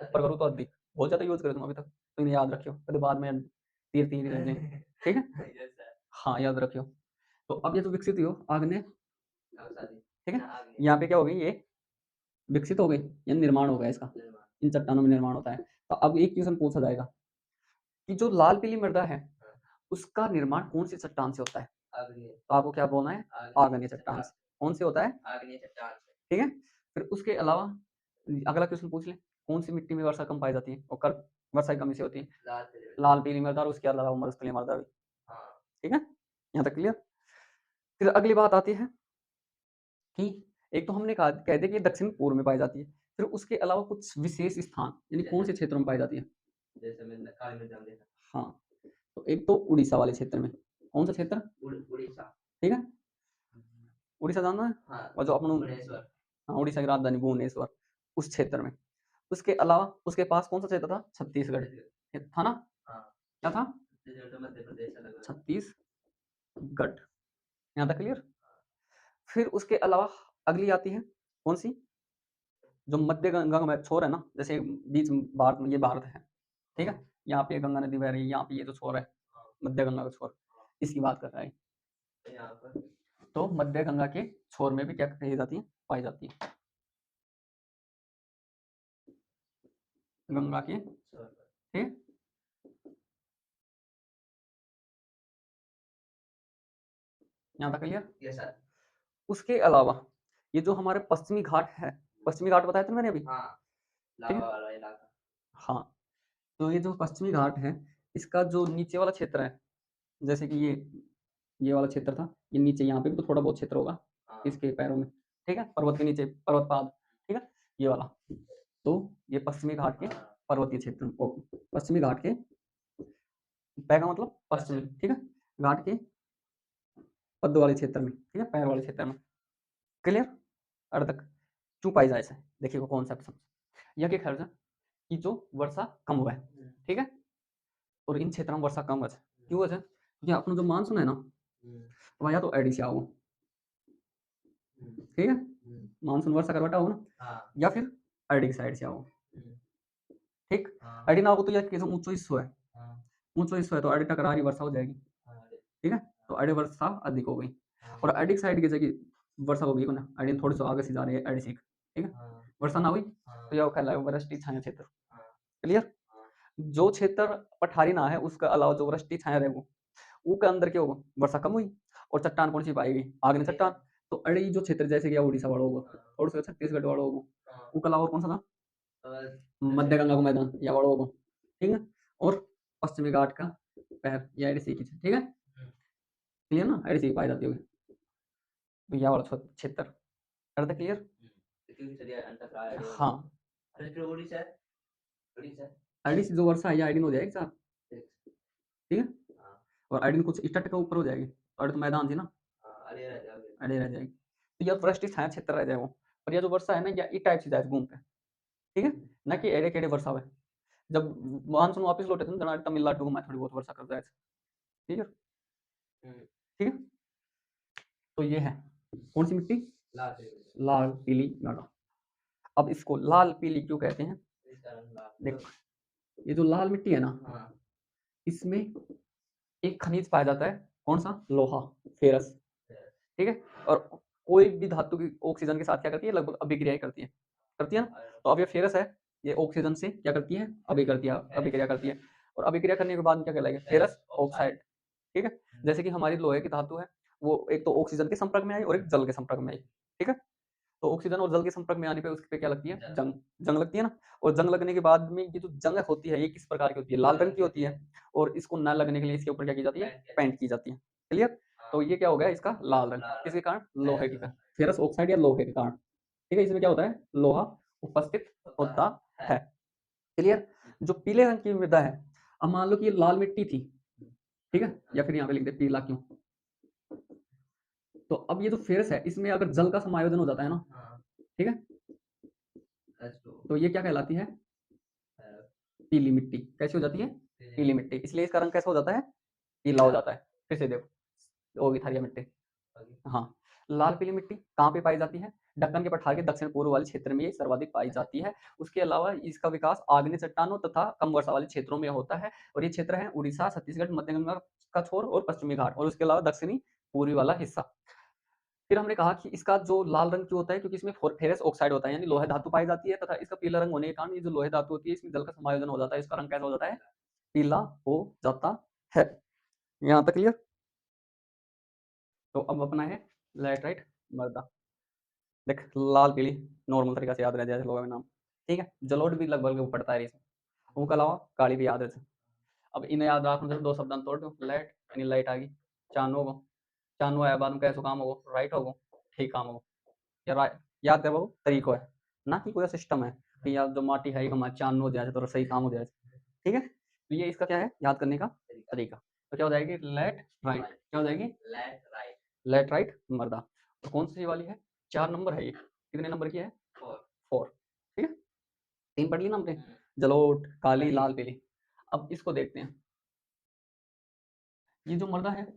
ऊपर करो तो अधिक, बहुत ज्यादा यूज करो तुम अभी तक, तो इन्हें याद रखियो कभी बाद में तीर तीर रह जाए, ठीक है, हाँ याद रखियो। तो अब ये तो विकसित हुई हो आग्नेय, ठीक है, यहाँ पे क्या हो गई, ये विकसित हो गई या निर्माण हो गया इसका, इन चट्टानों में निर्माण होता है। तो अब एक क्वेश्चन पूछा जाएगा कि जो लाल पीली मृदा है उसका निर्माण कौन सी चट्टान से होता है, तो आपको क्या बोलना है, आग्नेय चट्टान से, कौन से होता है, ठीक है। फिर उसके अलावा अगला क्वेश्चन पूछ ले, कौन सी मिट्टी में वर्षा कम पाई जाती है, और कर वर्षा की कमी से होती है, लाल पीली मृदा और उसके अलावा मरुस्थलीय मृदा भी, ठीक है, यहाँ तक क्लियर। फिर अगली बात आती है कि एक तो हमने कहा कह दिया कि ये दक्षिण पूर्व में पाई जाती है, फिर उसके अलावा कुछ विशेष स्थान यानी कौन से क्षेत्रों में पाई जाती है? जैसे मैंने काली मिर्च देखा। हाँ, तो एक तो उड़ीसा वाले क्षेत्र में, कौन सा क्षेत्र? उड़ीसा। ठीक है, उड़ीसा जानना है? हाँ, और जो अपन भुवनेश्वर। हाँ, उड़ीसा की राजधानी भुवनेश्वर, उस क्षेत्र में। उसके अलावा उसके पास कौन सा क्षेत्र था? छत्तीसगढ़ था ना? हाँ, क्या था? छत्तीसगढ़ तो मध्य प्रदेश अलग है। छत्तीसगढ़, यहाँ तक क्लियर? फिर उसके अलावा अगली आती है कौन सी? जो मध्य गंगा का छोर है ना, जैसे बीच भारत में ये भारत है, ठीक है? यहाँ पे गंगा नदी बह रही है, यहाँ पे ये जो छोर है, मध्य गंगा का छोर, इसकी बात कर रहा है। यहाँ पर तो मध्य गंगा के छोर में भी क्या कही जाती है? पाई जाती है। गंगा के, ठीक, यहाँ तक क्लियर? Yes sir. उसके अलावा ये जो हमारे पश्चिमी घाट है, पश्चिमी घाट बताया था मैंने अभी, हाँ, ठीक लावा है? वाला इलाका। हाँ, तो ये जो पश्चिमी घाट है, इसका जो नीचे वाला क्षेत्र है, जैसे कि ये वाला क्षेत्र था, ये नीचे यहाँ पे भी तो थोड़ा बहुत क्षेत्र होगा हाँ, इसके पैरों में, ठीक है? पर्वत के नीचे, पर्वतपाद, ठीक है? ये वाला। तो ये पश्चिमी घाट के हाँ, पर्वतीय क्षेत्र में, पश्चिमी घाट के, पै का मतलब पश्चिमी, ठीक है? घाट के पद्म वाले क्षेत्र में, ठीक है? पैर वाले क्षेत्र में। क्लियर? अर्ध तक क्यों पाई जाए इसे? देखिए वो कॉन्सेप्ट समझ। यह के खर्च कि जो वर्षा कम हुआ है, ठीक है? और इन क्षेत्रों में वर्षा कम हुआ है। क्यों हुआ है? क्योंकि अपना जो मानसून है ना, तो या तो एडी से आओ, ठीक है? मानसून वर्षा करवाटा हो ना, हाँ, या फिर एडी की साइड से आओ, ठीक? हाँ, एडी ना हो तो यह कैसे ऊंचो हिस्सो है, हाँ, ऊंचो हिस्सो है तो एडी टकरारी वर्षा हो जाएगी, ठीक है? तो एडी वर्षा अधिक हो गई, और एडी की साइड की जगह वर्षा हो गई ना, एडी थोड़ी सी आगे से जा रही है एडी से, ठीक है? वर्षा ना हुई तो यह कहलाएगा वृष्टि छाया क्षेत्र। क्लियर? जो क्षेत्र पठारी ना है उसका अलावा जो वृष्टि छाया रहे वो के अंदर क्या होगा? वर्षा कम हुई, और चट्टान कौन सी पाएगी? आग्नेय चट्टान। तो अड़ी जो क्षेत्र जैसे कि उड़ीसा वाला होगा, और उसका छत्तीसगढ़ वाला होगा, उसके अलावा और कौन सा था? मध्य गंगा का मैदान या वाला होगा, ठीक है? और पश्चिमी घाट का पैर या एडीसी की, ठीक है? क्लियर ना? एडीसी की पाई जाती होगी, तो यह वाला क्षेत्र, अर्थ क्लियर? हाँ, एडीसी जो वर्षा है या आइडिन हो जाएगी साहब, ठीक है? और आइडिन कुछ इस तट के ऊपर हो जाएगी, और तो मैदान थी ना, अड़े रह जाएगी, तो यह वृष्टि छाया क्षेत्र रह जाएगा। और यह जो वर्षा है ना, या टाइप से जाए घूम के, ठीक है? ना कि एड़े केड़े वर्षा है। जब मानसून वापस लौटे थे ना, तमिलनाडु में थोड़ी बहुत वर्षा कर जाए, ठीक है? ठीक है, तो ये है कौन सी मिट्टी? लाल पीली गाढ़ा। अब इसको लाल पीली क्यों कहते हैं? देखो, ये जो लाल मिट्टी है ना, इसमें एक खनिज पाया जाता है, कौन सा? लोहा, फेरस, ठीक है? और कोई भी धातु की ऑक्सीजन के साथ क्या करती है? लगभग अभिक्रिया करती है ना? तो अब ये फेरस है, ये ऑक्सीजन से क्या करती है? अभिक्रिया करती है, और अभिक्रिया करने के बाद क्या कहलाएगा? फेरस ऑक्साइड, ठीक है? जैसे कि हमारी लोहे की धातु है, वो एक तो ऑक्सीजन के संपर्क में आई और एक जल के संपर्क में आई, ठीक है? तो ऑक्सीजन और जल के संपर्क में आने पे उसके पे क्या लगती है? जंग लगती है ना, और जंग लगने के बाद में ये जो जंग होती है ये किस प्रकार की होती है? लाल रंग की होती है, और इसको न लगने के लिए इसके ऊपर क्या की जाती है? पेंट की जाती है। क्लियर? तो ये क्या हो गया इसका? लाल रंग, किसके कारण? लोहे के कारण, फेरस ऑक्साइड या लोहे के कारण, ठीक है? इसमें क्या होता है? लोहा उपस्थित होता है। क्लियर? जो पीले रंग की मृदा है, अब मान लो कि ये लाल मिट्टी थी, ठीक है? या फिर यहाँ पे लिख दे पीला क्यों? तो अब ये जो फेरस है इसमें अगर जल का समायोजन हो जाता है ना, ठीक है? तो ये क्या कहलाती है? पीली मिट्टी। कैसी हो जाती है? पीली मिट्टी। इसलिए इसका रंग कैसा हो जाता है? पीला हो जाता है। फिर से देखो, होगी थारिया मिट्टी। हाँ, लाल पीली मिट्टी कहाँ पे पाई जाती है? दक्कन के पठार के दक्षिण पूर्व वाले क्षेत्र में ये सर्वाधिक पाई जाती है। उसके अलावा इसका विकास आग्नेय चट्टानों तथा कम वर्षा वाले क्षेत्रों में होता है, और ये क्षेत्र है उड़ीसा, छत्तीसगढ़, मध्य गंगा का छोर और पश्चिमी घाट, और उसके अलावा दक्षिणी पूर्वी वाला हिस्सा। फिर हमने कहा कि इसका जो लाल रंग क्यों होता है? क्योंकि इसमें फेरस ऑक्साइड होता है, यानी लोहे धातु पाई जाती है, तथा इसका पीला रंग होने के कारण ये जो लोहे धातु होती है इसमें जल का समायोजन हो जाता है, इसका रंग कैसा हो जाता है? पीला हो जाता है। यहाँ तक क्लियर? तो अब अपना है लैटराइट मृदा। देख, लाल पीली नॉर्मल तरीका से याद रह जाए लोगों का नाम, ठीक है? जलोढ़ भी लगभग पड़ता है इसमें, उसके अलावा काली भी याद है। अब इन्हें याद रखना, दो शब्द तोड़ दो, लाइट यानी लाइट आ गई, चानो को, चानो आया बाद में कैसो काम होगा? राइट होगा, ठीक काम होगा, या याद करवाओ तरीको है, ना कि कोई सिस्टम है कि यार जो माटी है हमारे चांद हो जाए तो सही काम हो जाए। ठीक है, तो ये इसका क्या है याद करने का तरीका। तो क्या हो जाएगी लेट राइट, क्या हो जाएगी लेट राइट मर्दा। तो कौन सी वाली है 4 नंबर है ये, कितने नंबर की है 4। ठीक है, 3 पढ़ ली ना हमने, जलोट काली लाल पीली। अब इसको देखते हैं, ये जो मर्दा है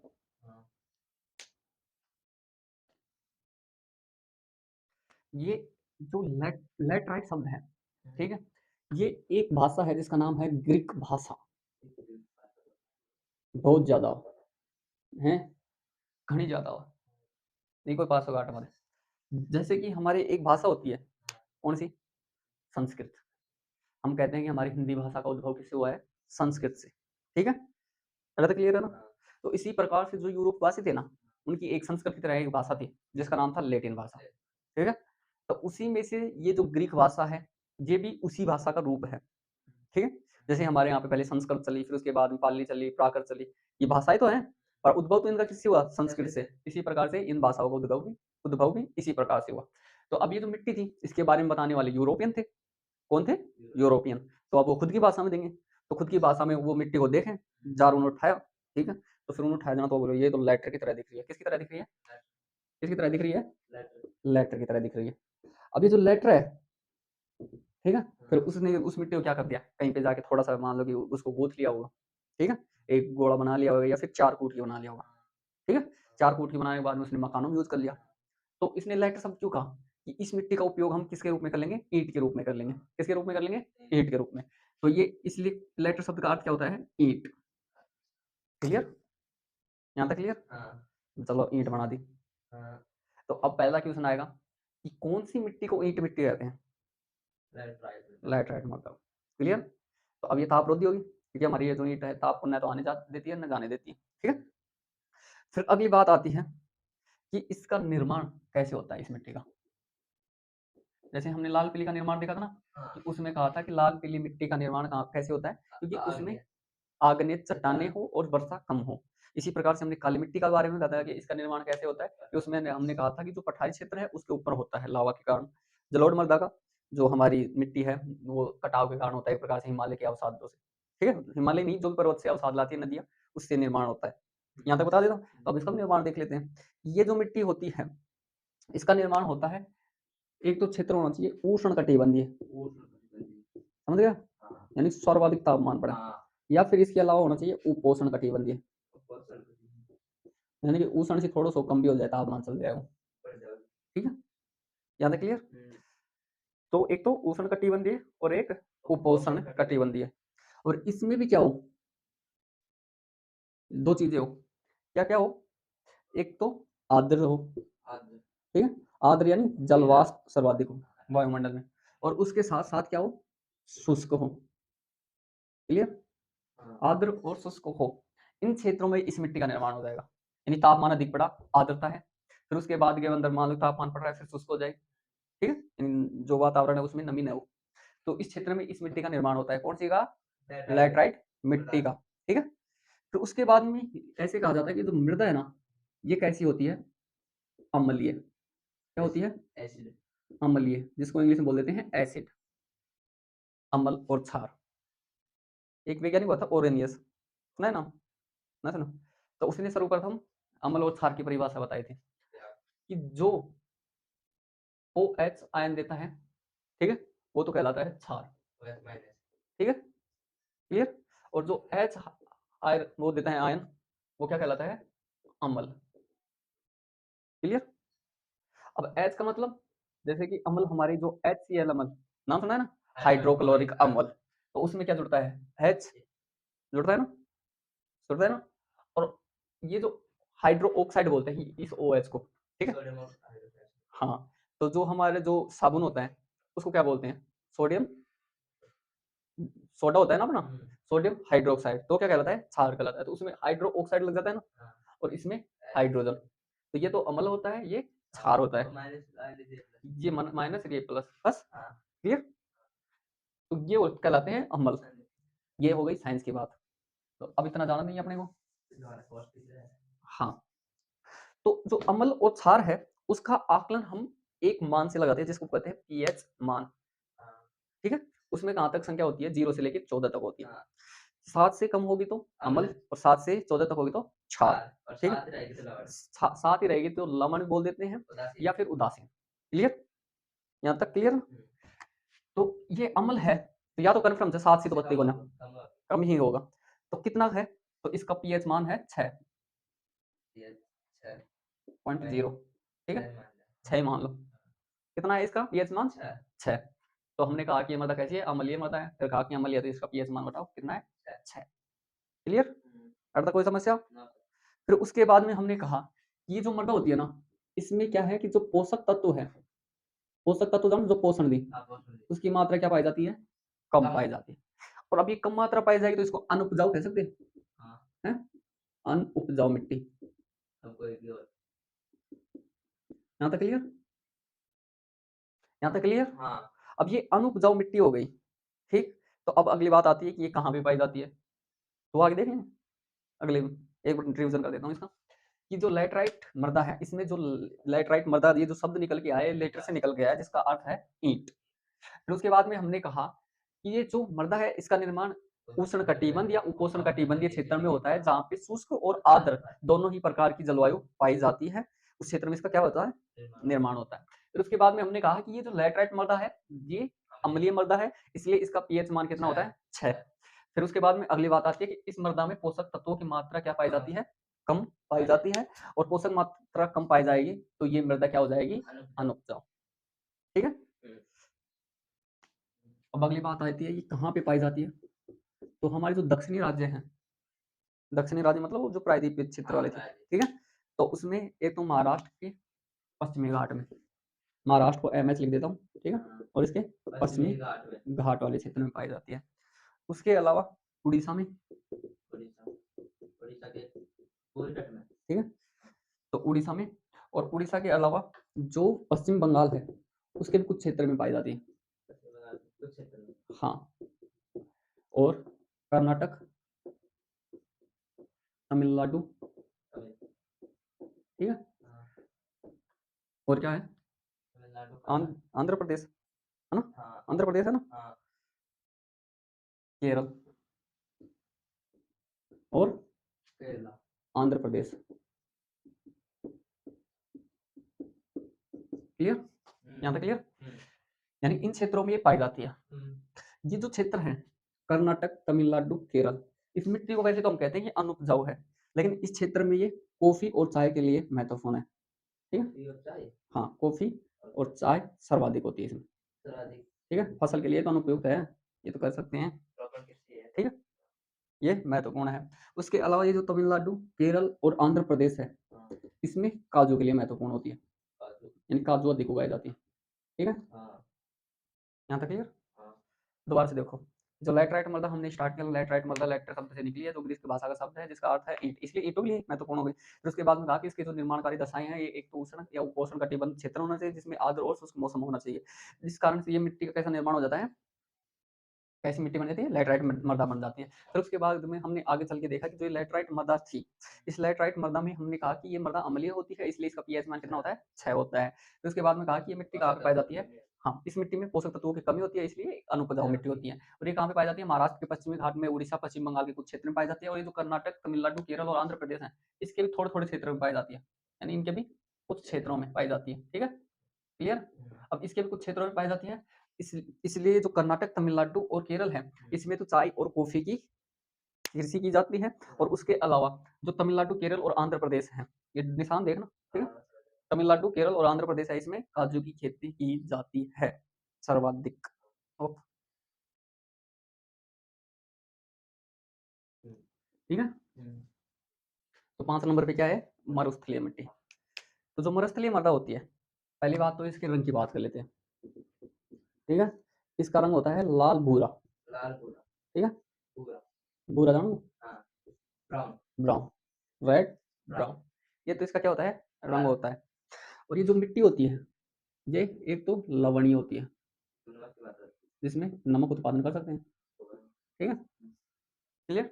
ये जो लेट राइट शब्द है, ठीक है, ये एक भाषा है जिसका नाम है ग्रीक भाषा। बहुत ज्यादा है, घनी ज्यादा हो, नहीं कोई 508 हमारे। जैसे कि हमारे एक भाषा होती है, कौन सी, संस्कृत। हम कहते हैं कि हमारी हिंदी भाषा का उद्भव किससे हुआ है, संस्कृत से। ठीक है, पहले तक क्लियर है ना। तो इसी प्रकार से जो यूरोपवासी थे ना, उनकी एक संस्कृत की तरह एक भाषा थी जिसका नाम था लैटिन भाषा। ठीक है, तो उसी में से ये जो ग्रीक भाषा है ये भी उसी भाषा का रूप है। ठीक है, जैसे हमारे यहाँ पे पहले संस्कृत चली, फिर उसके बाद में पाली चली, प्राकृत चली, ये भाषाएं तो हैं, पर उद्भव तो इनका किससे हुआ, संस्कृत से। इसी प्रकार से इन भाषाओं का उद्भव भी इसी प्रकार से हुआ। तो अब ये जो मिट्टी थी इसके बारे में बताने वाले यूरोपियन थे। कौन थे, यूरोपियन। तो अब वो खुद की भाषा में देंगे, तो खुद की भाषा में वो मिट्टी को देखें, जार उन्होंने उठाया। ठीक है, तो फिर उन्होंने उठाया ना, तो बोलो ये तो लेटर की तरह दिख रही है। किसकी तरह दिख रही है, किसकी तरह दिख रही है, लेटर की तरह दिख रही है। अब ये जो लेटर है, ठीक है, फिर उसने उस मिट्टी को क्या कर दिया, कहीं पे जाके थोड़ा सा मान लो कि उसको गूंथ लिया होगा। ठीक है, एक गोला बना लिया होगा या फिर 4 कोठी बना लिया होगा। ठीक है, 4 कोठी बनाने के बाद में उसने मकानों में यूज कर लिया। तो इसने लेटर शब्द क्यों कहा कि इस मिट्टी का उपयोग हम किसके रूप में कर लेंगे, ईंट के रूप में कर लेंगे। किसके रूप में कर लेंगे, ईंट के रूप में। तो ये इसलिए लेटर शब्द का अर्थ क्या होता है, ईंट। क्लियर, यहाँ तक क्लियर। चलो ईंट बना दी। तो अब पहला क्वेश्चन आएगा कि कौन सी मिट्टी को ईंट मिट्टी कहते हैं, लाइट राइट मतलब। क्लियर, तो अब ये तापरोधी होगी क्योंकि हमारी ये जो ईंट है ताप को न तो आने जा देती है न जाने देती है। ठीक है, फिर अगली बात आती है कि इसका निर्माण कैसे होता है इस मिट्टी का। जैसे हमने लाल पीली का निर्माण देखा था ना, कि उसमें कहा था कि लाल पीली मिट्टी का निर्माण कैसे होता है, क्योंकि उसमें आग्नेय चट्टानें हो और वर्षा कम हो। इसी प्रकार से हमने काली मिट्टी का बारे में बताया कि इसका निर्माण कैसे होता है, कि उसमें हमने कहा था कि जो पठारी क्षेत्र है उसके ऊपर होता है लावा के कारण। जलोढ़ मृदा का जो हमारी मिट्टी है वो कटाव के कारण होता है, एक प्रकार से हिमालय के अवसादों से। ठीक है, हिमालय नहीं, जो भी पर्वत से अवसाद लाती है नदियां, उससे निर्माण होता है। यहाँ तक बता देता हूँ, तो अब इसका निर्माण देख लेते हैं। ये जो मिट्टी होती है इसका निर्माण होता है, एक तो क्षेत्र होना चाहिए उष्ण कटिबंधीय, समझ गया, यानी सर्वाधिक तापमान पड़ा, या फिर इसके अलावा होना चाहिए उपोष्ण कटिबंधीय, यानी कि उष्ण से थोड़ा सा कम भी हो जाए तापमान चल जाएगा। ठीक है, यहाँ तक क्लियर। तो एक तो उष्ण कटिबंधीय और एक उपोष्ण कटिबंधीय, और इसमें भी क्या हो, दो चीजें हो, क्या क्या हो, एक तो आर्द्र हो, ठीक है, आर्द्र यानी जलवाष्प सर्वाधिक हो वायुमंडल में, और उसके साथ साथ क्या हो, शुष्क हो। क्लियर, आर्द्र और शुष्क हो, इन क्षेत्रों में इस मिट्टी का निर्माण हो जाएगा। यानी तापमान अधिक पड़ा, आर्द्रता है, फिर उसके बाद के अंदर मान लो तापमान पड़ रहा है, फिर शुष्क हो जाए। ठीक है, जो वातावरण है उसमें नमी न हो, तो इस क्षेत्र में इस मिट्टी का निर्माण होता है। कौन सी का, लैटराइट मिट्टी का। ठीक है, फिर उसके बाद में ऐसे कहा जाता है कि जो मृदा है ना ये कैसी होती है, अम्लीय। क्या होती है, एसिड, अम्लीय, जिसको इंग्लिश में बोल देते हैं एसिड, अम्ल और क्षार। एक वैज्ञानिक हुआ था ओरेनियस, सुना है ना, ना सुना, तो उसने सर्वप्रथम अम्ल और क्षार की परिभाषा बताई थी कि जो OH आयन देता है, ठीक है, वो तो कहलाता है क्षार। ठीक है, क्लियर, और जो H आयन वो देता है आयन, वो क्या कहलाता है, अम्ल। क्लियर, अब H का मतलब, जैसे कि अम्ल हमारी जो HCl अम्ल, नाम सुना है ना, हाइड्रोक्लोरिक अम्ल, तो उसमें क्या जुड़ता है, H जुड़ता है ना, जुड़ता है ना, और ये जो हाइड्रो ऑक्साइड बोलते हैं इस OH को। ठीक है, हाँ, तो जो हमारे जो साबुन होता है उसको क्या बोलते हैं, सोडियम, सोडा होता है ना अपना, सोडियम हाइड्रोक्साइड, तो क्या कहलाता है, क्षार कहलाता है। तो उसमें हाइड्रो ऑक्साइड लग जाता है ना, और इसमें हाइड्रोजन, तो ये तो अम्ल होता है, ये क्षार होता है, ये माइनस ये प्लस, बस क्लियर। तो ये कहलाते हैं अम्ल। ये हो गई साइंस की बात, तो अब इतना जाना नहीं है अपने को। हाँ, तो जो अम्ल और क्षार है उसका आकलन हम एक मान से लगाते हैं जिसको कहते हैं पीएच मान, हाँ, ठीक है? उसमें कहाँ तक संख्या होती है? 0 से लेके 14 तक होती है। हाँ, 7 से कम होगी तो अम्ल अम्ल, और 7 से 14 तक होगी तो क्षार, और ठीक है? 7 रहेगी तो लवण, 7 ही रहेगी तो लवण बोल देते हैं उदासीन। या फिर उदासीन। क्लियर? यहाँ तक क्लियर? हुँ, तो ये अम्ल है, तो या तो कन्फर्म से 7 से तो इससे बत्ती कम को ना, होगा, कम होगा, कम ही होगा। तो कितना है? तो इसका पीएच मान है 6.0, ये 6 ठीक है? 6 मान लें। 6 मान लो। कितना है इसका पीएच मान? 6 6। तो हमने कहा कि ये मृदा कैसी है? अम्लीय मृदा है। फिर कहा कि अम्लीय है तो इसका पीएच मान बताओ कितना है? 6। क्लियर? हुँ, अभी तक कोई समस्या? ना फिर उसके बाद में हमने कहा, ये जो मृदा होती है ना, इसमें क्या है कि जो पोषक तत्व है, पोषक तत्व जानो जो पोषण दी, आप और सुनिए। उसकी मात्रा क्या पाई जाती है? कम कम, पाई जाती है। और अब ये कम मात्रा पाई जाएगी तो इसको अनउपजाऊ कह सकते हैं, हाँ, हैं? अनउपजाऊ मिट्टी। अब कोई भी और यहाँ तक क्लियर? यहाँ तक क्लियर? हाँ, अब ये अनउपजाऊ मिट्टी हो गई, ठीक? तो अब अगली बात आती है कि ये कहाँ पे पाई जाती है? तो आगे देख लें, अगले एक बार रिवीजन कर देता हूँ इसका, कि जो लैटराइट मृदा है, इसमें जो लैटराइट मृदा, ये जो शब्द निकल के आया है, लेटर से निकल के आया है, जिसका अर्थ है ईंट। फिर उसके बाद में हमने कहा कि ये जो मृदा है, इसका निर्माण उष्णकटिबंध या उपोष्णकटिबंधीय क्षेत्र में होता है, जहाँ पे शुष्क और आर्द्र दोनों ही प्रकार की जलवायु पाई जाती है। उस क्षेत्र में इसका क्या होता है? निर्माण होता है। फिर उसके बाद में हमने कहा कि ये जो लैटराइट मृदा है, ये अम्लीय मृदा है, इसलिए इसका पीएच मान कितना होता है? 6। फिर उसके बाद में अगली बात आती है कि इस मृदा में पोषक तत्वों की मात्रा क्या पाई जाती है? कम पाई जाती है। और पोषक मात्रा कम पाई जाएगी तो ये मृदा क्या हो जाएगी? अनउपजाऊ। ठीक है? हुँ, अब अगली बात आती है, ये कहाँ पे पाई जाती है? तो हमारे जो दक्षिणी राज्य हैं, दक्षिणी राज्य मतलब वो जो प्रायद्वीपीय क्षेत्र हाँ, वाले थे, प्रायद्वीप, ठीक है? तो उसमें एक तो महाराष्ट्र के पश्चिमी घाट में, महाराष्ट्र को एमएच लिख देता हूँ, ठीक है? हाँ, और इसके पश्चिमी पश्चिमी घाट में, घाट वाले क्षेत्र में पाई जाती है। उसके अलावा उड़ीसा में, उड़ीसा, उड़ीसा के पूर्वी तट में, ठीक है? तो उड़ीसा में, और उड़ीसा के अलावा जो पश्चिम बंगाल है, उसके भी कुछ क्षेत्र में पाई जाती है। पश्चिम बंगाल के कुछ क्षेत्र में, हाँ, और कर्नाटक, तमिलनाडु, तमिल ठीक है? हाँ, और क्या है? तमिलनाडु, आंध्र प्रदेश, है ना? हाँ, आंध्र प्रदेश है ना? हाँ, केरल और केरला, आंध्र प्रदेश। क्लियर? यहाँ तक क्लियर? हुँ, यानी इन क्षेत्रों में ये पाई जाती है। हुँ, ये जो क्षेत्र हैं, कर्नाटक, तमिलनाडु, केरल, इस मिट्टी को वैसे तो हम कहते हैं कि अनउपजाऊ है, लेकिन इस क्षेत्र में ये कॉफी और चाय के लिए महत्वपूर्ण है। ठीक है? कॉफी और चाय हाँ, कॉफी और और चाय सर्वाधिक होती है इसमें। सर्वाधिक ठीक है? फसल के लिए तो अनुपयुक्त है, ये तो कर सकते हैं। प्रॉपर कृषि है। ठीक है? ये महत्वपूर्ण है। उसके अलावा ये जो तमिलनाडु, केरल और आंध्र प्रदेश है, हाँ, इसमें काजू के लिए महत्वपूर्ण होती है, काजू, यानी काजू अधिक उगाई जाती है। ठीक है? हाँ, यहाँ तक क्लियर? हाँ, दोबारा से देखो, जो लैटराइट मृदा हमने स्टार्ट किया, लैटराइट मृदा लैटर शब्द से निकली है, जो ग्रीक भाषा का शब्द है, जिसका अर्थ है ईंट, इसलिए ईंटों के लिए महत्वपूर्ण हो गई। फिर उसके बाद में कहा कि इसके जो निर्माणकारी दशाएं हैं, ये एक तो उष्ण या उपोष्ण कटिबंध क्षेत्र होना चाहिए, जिसमें आर्द्र और शुष्क मौसम होना चाहिए, जिस कारण से ये मिट्टी का कैसा निर्माण हो जाता है? कैसी मिट्टी बन जाती है? लैटराइट मृदा बन जाती है। फिर उसके बाद में हमने आगे चल के देखा कि जो ये लैटराइट मृदा थी, इस लैटराइट मृदा में हमने कहा कि ये मृदा अम्लीय होती है, इसलिए इसका पीएच मान कितना होता है? 6 होता है। फिर उसके बाद में कहा कि ये मिट्टी कहाँ पे पाई जाती है? हाँ, इस मिट्टी में पोषक तत्वों की कमी होती है, इसलिए अनउपजाऊ मिट्टी होती है। और ये कहाँ पे पाई जाती है? महाराष्ट्र के पश्चिमी घाट में, उड़ीसा, पश्चिम बंगाल के कुछ क्षेत्र में पाई जाती है, और ये जो कर्नाटक, तमिलनाडु, केरल और आंध्र प्रदेश है, इसके भी थोड़े-थोड़े क्षेत्र में पाई जाती है। यानी इनके भी कुछ क्षेत्रों में पाई जाती है। ठीक है? क्लियर? अब इसके भी कुछ क्षेत्रों में पाई जाती है। इस इसलिए जो कर्नाटक, तमिलनाडु और केरल है, इसमें तो चाय और कॉफ़ी की कृषि की जाती है। और उसके अलावा जो तमिलनाडु, केरल और आंध्र प्रदेश है, ये निशान देखना, ठीक है? तमिलनाडु, केरल और आंध्र प्रदेश है, इसमें काजू की खेती की जाती है सर्वाधिक। ओके, ठीक है? तो 5 नंबर पे क्या है? मरुस्थलीय मिट्टी। तो जो मरुस्थलीय मृदा होती है, पहली बात तो इसके रंग की बात कर लेते हैं, ठीक है? इसका रंग होता है लाल भूरा, लाल भूरा, ठीक है? भूरा, भूरा जानो? हाँ, brown, brown, red, brown, brown. ये तो इसका क्या होता है? रंग लाल, होता है। और ये जो मिट्टी होती है, ये एक तो लवणीय होती है, नमक की मात्रा, जिसमें नमक उत्पादन कर सकते हैं, ठीक है? क्लियर?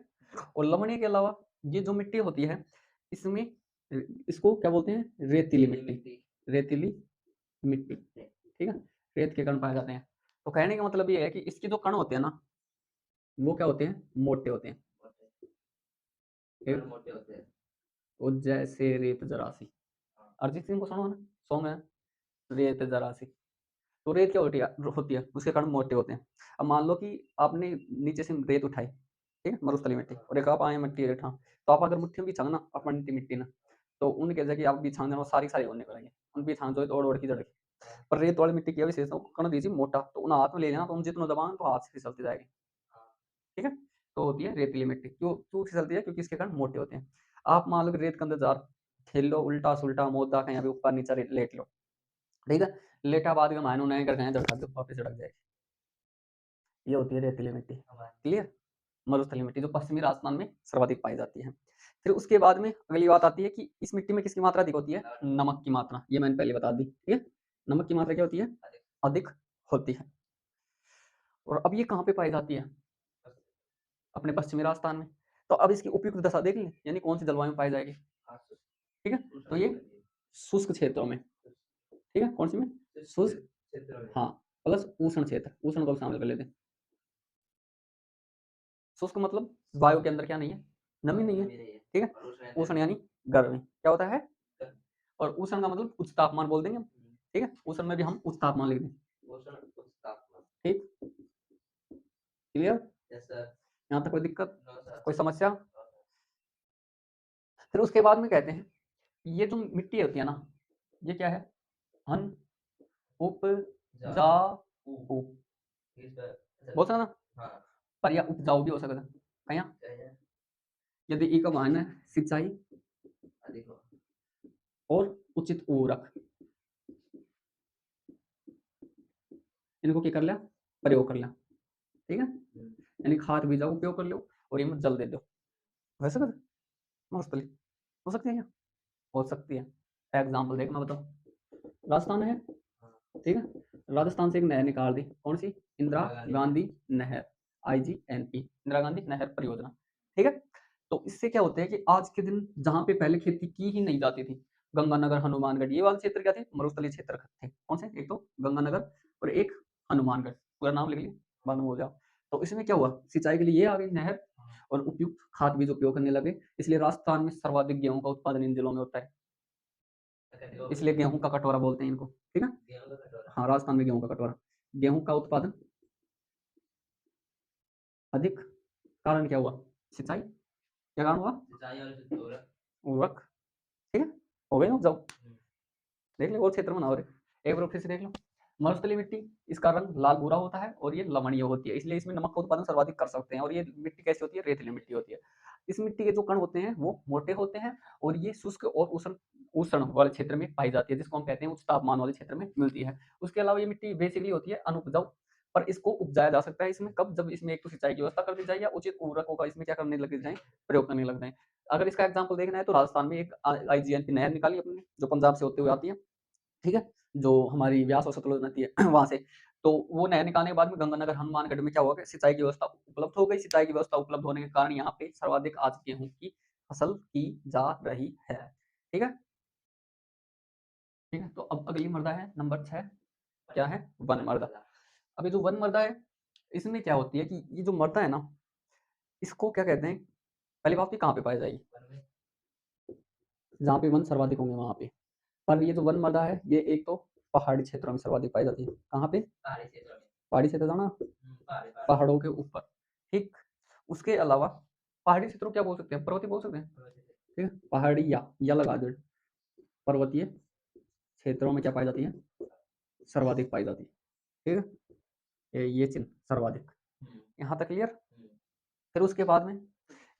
और लवणीय के अलावा ये जो मिट्टी होती है, इसमें इसको क्या बोलते हैं? रेतीली मिट्टी, रेतीली मिट्टी, ठीक है, रेत के कण पाए जाते हैं। तो कहने का मतलब ये है कि इसके जो कण होते हैं ना, वो क्या होते हैं, मोटे होते हैं। कण एक मोटे होते हैं। वो जैसे रेत जरासी, हाँ। अरिजीत सिंह को सुनो ना, सॉन्ग है रेत जरासी। तो रेत क्या होती है, उसके कण मोटे होते हैं। अब मान लो कि आपने नीचे से रेत उठाई, ठीक है, मरुस्थलीय मिट्टी, और एक आप आए मिट्टी रेठा, तो आप अगर मुट्ठी में भी छांग ना अपन मिट्टी ना, तो उनके जगह आप भी छांग देना, सारी सारी होने करेंगे, उन भी छांग दो तो ओढ़ की जड़ की। हाँ। पर रेत वाली मिट्टी की विशेषता, कण दीजिए मोटा, तो उन हाथ में ले लेना, तो उन जितना दबाना तो हाथ से फिसलती जाएगी, हाँ। ठीक है। तो होती है रेतीली मिट्टी, क्यों क्यों फिसलती है, क्योंकि इसके कण मोटे होते हैं। आप मान लो कि रेत के अंदर जार खेल लो, उल्टा सुल्टा मोदा कहीं भी ऊपर नीचे लेट लो, ठीक है, लेटा बाद में मायनू नहीं कर कहीं झटका दो वापस झटक जाएगी। ये होती है रेतीली मिट्टी, हमारे क्लियर। मरुस्थलीय मिट्टी जो पश्चिमी राजस्थान में सर्वाधिक पाई जाती है। फिर उसके बाद में अगली बात आती है कि इस मिट्टी में किसकी मात्रा अधिक होती है, नमक की मात्रा, ये मैंने पहले बता दी, ठीक है। नमक की मात्रा क्या होती है, अधिक। अधिक होती है। और अब ये कहाँ पे पाई जाती है, अपने पश्चिमी राजस्थान में। तो अब इसकी उपयुक्त दशा देख लें, यानी कौन सी जलवायु में पाई जाएगी, हाँ, ठीक है। तो ये शुष्क क्षेत्रों में, ठीक है, कौन सी में, शुष्क, क्षेत्र में। हाँ, प्लस उष्ण क्षेत्र, उष्ण को शामिल कर लेते हैं। शुष्क मतलब वायु के अंदर क्या नहीं है, नमी नहीं है, ठीक है। और उष्ण उष्ण यानी गर्मी, क्या होता है, गर्मी। और उष्ण का मतलब उच्च तापमान बोल देंगे हम, ठीक है। उष्ण में भी हम उच्च तापमान लिख दें, उष्ण उच्च तापमान। ठीक, क्लियर। Yes sir. यहाँ तक कोई दिक्कत, नो सर। कोई समस्या। फिर उसके बाद में कहते हैं, ये जो मिट्टी होती है ना, ये क्या है, अन उपजाऊ, बोल सकते ना, हाँ। पर यह उपजाऊ भी हो सकता है कहीं, चाहिए यदि ई का मान है सिंचाई अधिक हो। और उचित उर्वरक, इनको क्या कर लिया, प्रयोग कर लिया, ठीक है, यानी खाद बीज का उपयोग कर लो और ये मत जल दे दो, हो सकता है, मूंगफली हो सकती है क्या, हो सकती है। एग्जाम्पल देखना बताओ, राजस्थान है, ठीक है, राजस्थान से एक नहर निकाल दी, कौन सी, इंदिरा गांधी नहर, IGNP, इंदिरा गांधी नहर परियोजना, ठीक है। तो इससे क्या होता है कि आज के दिन जहां पे पहले खेती की ही नहीं जाती थी, गंगानगर हनुमानगढ़ ये वाले क्षेत्र क्या थे, मरुस्थलीय क्षेत्र थे, कौन से, एक तो गंगानगर और एक हनुमानगढ़, पूरा नाम लिख लिया, बाद में हो जाओ। तो इसमें क्या हुआ, सिंचाई के लिए ये आ गई नहर, और उपयुक्त खाद बीज उपयोग करने लगे, इसलिए राजस्थान में सर्वाधिक गेहूं का उत्पादन इन जिलों में होता है, इसलिए गेहूं का कटोरा बोलते हैं इनको, ठीक है। हाँ, राजस्थान में गेहूं का कटोरा, गेहूं का उत्पादन अधिक, कारण क्या हुआ, सिंचाई, क्या कारण हुआ, सिंचाई और उर्वरक, ठीक है, हो गए ना उपजाऊ। देख लो और क्षेत्र में ना हो रहे, एक बार फिर से देख लो, मरुस्थलीय मिट्टी, इसका रंग लाल भूरा होता है और ये लवणीय होती है, इसलिए इसमें नमक का उत्पादन सर्वाधिक कर सकते हैं। और ये मिट्टी कैसी होती है, रेतीली मिट्टी होती है। इस मिट्टी के जो कण होते हैं वो मोटे होते हैं, और ये शुष्क और उष्ण उष्ण वाले क्षेत्र में पाई जाती है, जिसको हम कहते हैं उच्च तापमान वाले क्षेत्र में मिलती है। उसके अलावा ये मिट्टी बेसिकली होती है अनुपजाऊ, पर इसको उपजाया जा सकता है इसमें कब, जब इसमें एक तो सिंचाई की व्यवस्था कर दी जाए या उचित उर्वरकों का इसमें क्या करने लग जाए, प्रयोग करने लग जाए। अगर इसका एग्जाम्पल देखना है तो राजस्थान में एक IGNP नहर निकाली अपने, जो पंजाब से होते हुए आती है, ठीक है, जो हमारी व्यास और सतलुज नदी है वहां से। तो वो नहर निकालने के बाद में गंगानगर हनुमानगढ़ में क्या हुआ कि सिंचाई की व्यवस्था उपलब्ध हो गई, सिंचाई की व्यवस्था उपलब्ध होने के कारण यहाँ पे सर्वाधिक आज गेहूं की फसल की जा रही है, ठीक है, ठीक है। तो अब अगली मृदा है नंबर 6, क्या है, वन मृदा। अब ये जो वन मृदा है, इसमें क्या होती है कि ये जो मृदा है ना, इसको क्या कहते हैं, पहली बात, कहाँ पे पाई जाएगी, जहाँ पे वन सर्वाधिक होंगे वहां पे। पर ये जो वन मृदा है, ये एक तो पहाड़ी क्षेत्रों में सर्वाधिक पाई जाती है, कहाँ पे, पहाड़ी क्षेत्र में। पहाड़ी क्षेत्र था ना, पहाड़ी पहाड़ों के ऊपर, ठीक। उसके अलावा पहाड़ी क्षेत्रों क्या बोल सकते हैं, पर्वतीय बोल सकते हैं, ठीक है, पहाड़ी या लगा दो, पर्वतीय क्षेत्रों में क्या पाई जाती है, सर्वाधिक पाई जाती है, ठीक है, ये चिन्ह सर्वाधिक, यहाँ तक क्लियर। फिर उसके बाद में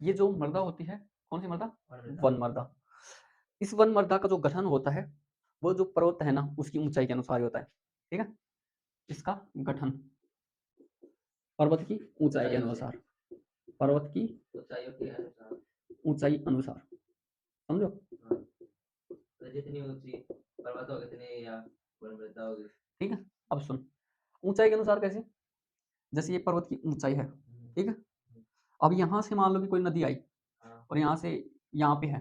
ये जो मृदा होती है, कौन सी मृदा, वन मृदा। इस वन मृदा का जो गठन होता है, वो जो पर्वत है ना उसकी ऊंचाई के अनुसार ही होता है, ठीक है, इसका गठन पर्वत की ऊंचाई के अनुसार, पर्वत की ऊंचाइयों के अनुसार। ऊंचाई अनुसार, समझो। तो जितनी ऊंची पर्वत होगी उतनी या वनमृदा होगी। ठीक है, अब सुन, ऊंचाई के अनुसार कैसे, जैसे ये पर्वत की ऊंचाई है, ठीक है, अब यहाँ से मान लो कि कोई नदी आई और यहाँ से यहाँ पे है,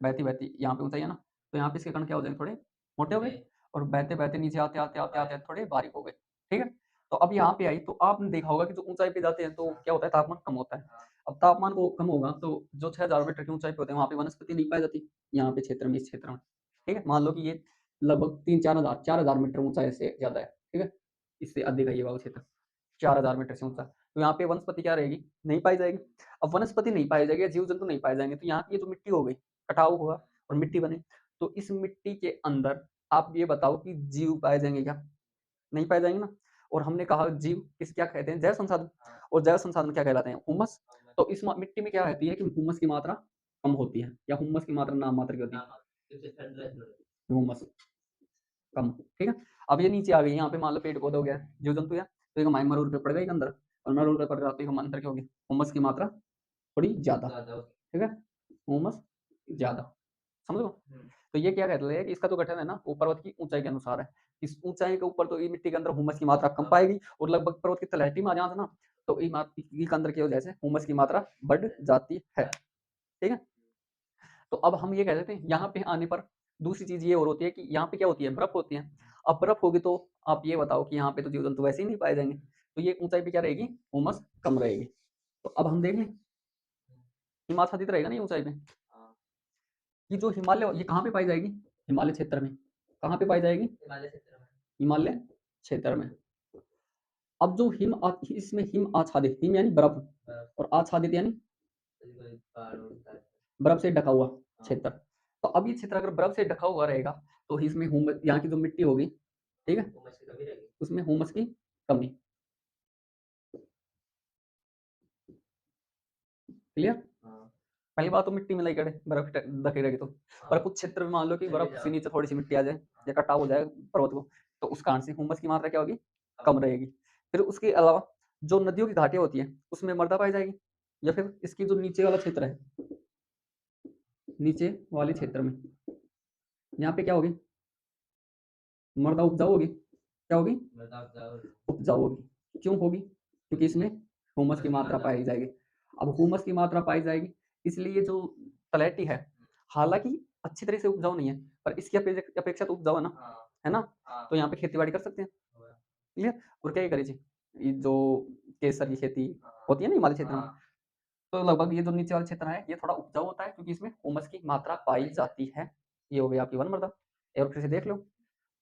बहती बहती यहाँ पे ऊंचाई है ना, तो यहाँ पे इसके कण क्या हो जाएंगे, थोड़े मोटे हो गए, और बहते-बहते नीचे आते थोड़े बारीक हो गए, ठीक है? तो अब यहाँ पे आई तो आपने देखा होगा कि जो ऊँचाई पे जाते हैं तो क्या होता है तापमान कम होता है। अब तापमान को कम होगा तो जो 6000 मीटर की ऊँचाई पे होते हैं वहाँ पे वनस्पति नहीं पाई जाती, यहाँ पे क्षेत्र में इस क्षेत्र में, ठीक है? मान लो कि ये लगभग 3-4 हज़ार मीटर ऊँचाई से ज़्यादा है, ठीक है? इससे अधिक है ये वाला क्षेत्र, 4000 मीटर से ऊँचा। तो यहाँ पे वनस्पति क्या रहेगी? नहीं पाई जाएगी। अब वनस्पति नहीं पाई जाएगी या जीव-जंतु नहीं पाए जाएँगे तो यहाँ की ये जो मिट्टी हो गई, कटाव हुआ और मिट्टी बनी। तो इस मिट्टी के अंदर आप ये बताओ कि जीव पाए जाएँगे क्या? नहीं पाए जाएँगे ना। और हमने कहा जीव किसे क्या कहते हैं? जैव संसाधन। हाँ, और जैव संसाधन क्या कहलाते हैं? हुमस। हाँ, तो इस मिट्टी में क्या रहती है कि हुमस की मात्रा कम होती है या हुमस की मात्रा नाम मात्र की होती है। हाँ, क्योंकि ठंड रहती है। हुमस कम, ठीक है? अब ये नीचे आ गई, यहाँ पे मान लो पेड़-पौधा हो गया, जीव-जंतु है, तो एक हमारे मरूद पे पड़ गई अंदर और मरूद पे पड़ जाती है हम अंदर क्या होगी? हुमस की मात्रा थोड़ी ज़्यादा, ज़्यादा होती ठीक है? हुमस ज़्यादा, समझ लो? है। हुँ, तो ये क्या कहते हैं कि इसका जो गठन है ना, वो पर्वत की ऊँचाई के अनुसार है। इस ऊँचाई के ऊपर तो ये मिट्टी के अंदर हुमस की मात्रा कम पाएगी और लगभग पर्वत की तलहटी में आ जाओ ना, तो ई के अंदर की वजह से हुमस की मात्रा बढ़ जाती है, ठीक है? तो अब हम ये कह देते हैं यहाँ पे आने पर दूसरी चीज़ ये और होती है कि यहाँ पे क्या होती है? बर्फ़ होती है। अब बर्फ़ होगी तो आप ये बताओ कि यहाँ पे तो जीव-जंतु वैसे ही नहीं पाए जाएँगे। तो ये ऊँचाई पे क्या रहेगी? हुमस कम रहेगी। तो अब हम देख लें, हिमाच्छादित रहेगा ना ये ऊँचाई पे। हाँ, ये जो हिमालय ये कहाँ पे पाई जाएगी? हिमालय क्षेत्र में। कहाँ पे पाई जाएगी? हिमालय क्षेत्र में। हिमालय क्षेत्र में। अब जो इसमें हिम आच्छादित, हिम यानी बर्फ़ बर्फ और आच्छादित यानी कोई पहाड़ होता है। बर्फ़ से ढका हुआ हाँ, क्षेत्र। तो अब ये क्षेत्र अगर बर्फ़ से ढका हुआ रहेगा, तो इसमें यहाँ की जो मिट्टी होगी, ठीक है? उमस की कमी रहेगी। उसमें हुमस की कमी, क्लियर? हाँ, पहली बात तो मिट्टी में नहीं गड़े, बर्फ़ ढकी रहेगी तो। पर हाँ, कुछ क्षेत्र में मान लो कि चले बर्फ़ से जाओ। नीचे थोड़ी-सी मिट्टी आ जाए हाँ, या कटाव हो जाए पर्वत को, तो उस कारण से हुमस की मात्रा क्या होगी? कम कम रहेगी। फिर उसके अलावा जो नदियों की घाटियाँ होती हैं, उसमें मृदा पाई जाएगी या फिर इसकी जो नीचे वाला क्षेत्र है, नीचे वाले क्षेत्र में, यहाँ पे क्या होगी? मृदा उपजाऊ होगी। क्या होगी? मृदा उपजाऊ होगी। उपजाऊ होगी। क्यों होगी? क्योंकि इसमें हुमस की उमस की मात्रा मात्रा पाई जाएगी। अब हुमस की मात्रा पाई जाएगी, इसलिए जो तलहटी है, हालाँकि अच्छी तरह से उपजाऊ नहीं है, पर इसकी अपेक्षा तो उपजाऊ हाँ, है ना? हाँ, तो यहाँ पे खेती-बाड़ी कर सकते हैं, हुआ। क्लियर? और क्या ये करी जी? ये जो केसर की खेती हाँ, होती है ना हिमालय क्षेत्र में, हाँ, तो लगभग ये जो नीचे वाला क्षेत्र है, ये थोड़ा उपजाऊ होता है क्योंकि इसमें हुमस की मात्रा पाई जाती है। ये हो गई आपकी वन मृदा। एक बार फिर से देख लो।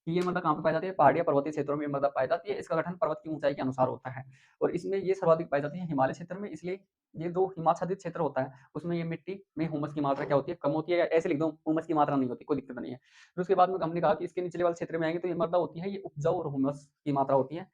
ये मृदा कहाँ पे पाई जाती है? पहाड़ी या पर्वतीय क्षेत्रों में ये मृदा पाई जाती है। इसका गठन पर्वत की ऊँचाई के अनुसार होता है और इसमें ये सर्वाधिक पाई जाती है हिमालय क्षेत्र में, इसलिए ये जो हिमाच्छादित क्षेत्र होता है, उसमें ये मिट्टी में हुमस की मात्रा क्या होती है? कम होती है या ऐसे लिख दो हुमस की मात्रा नहीं होती, कोई दिक्कत नहीं है। फिर उसके बाद में हमने कहा कि इसके निचले वाले क्षेत्र में आएँगे तो ये मृदा होती है, ये उपजाऊ और हुमस की मात्रा होती है,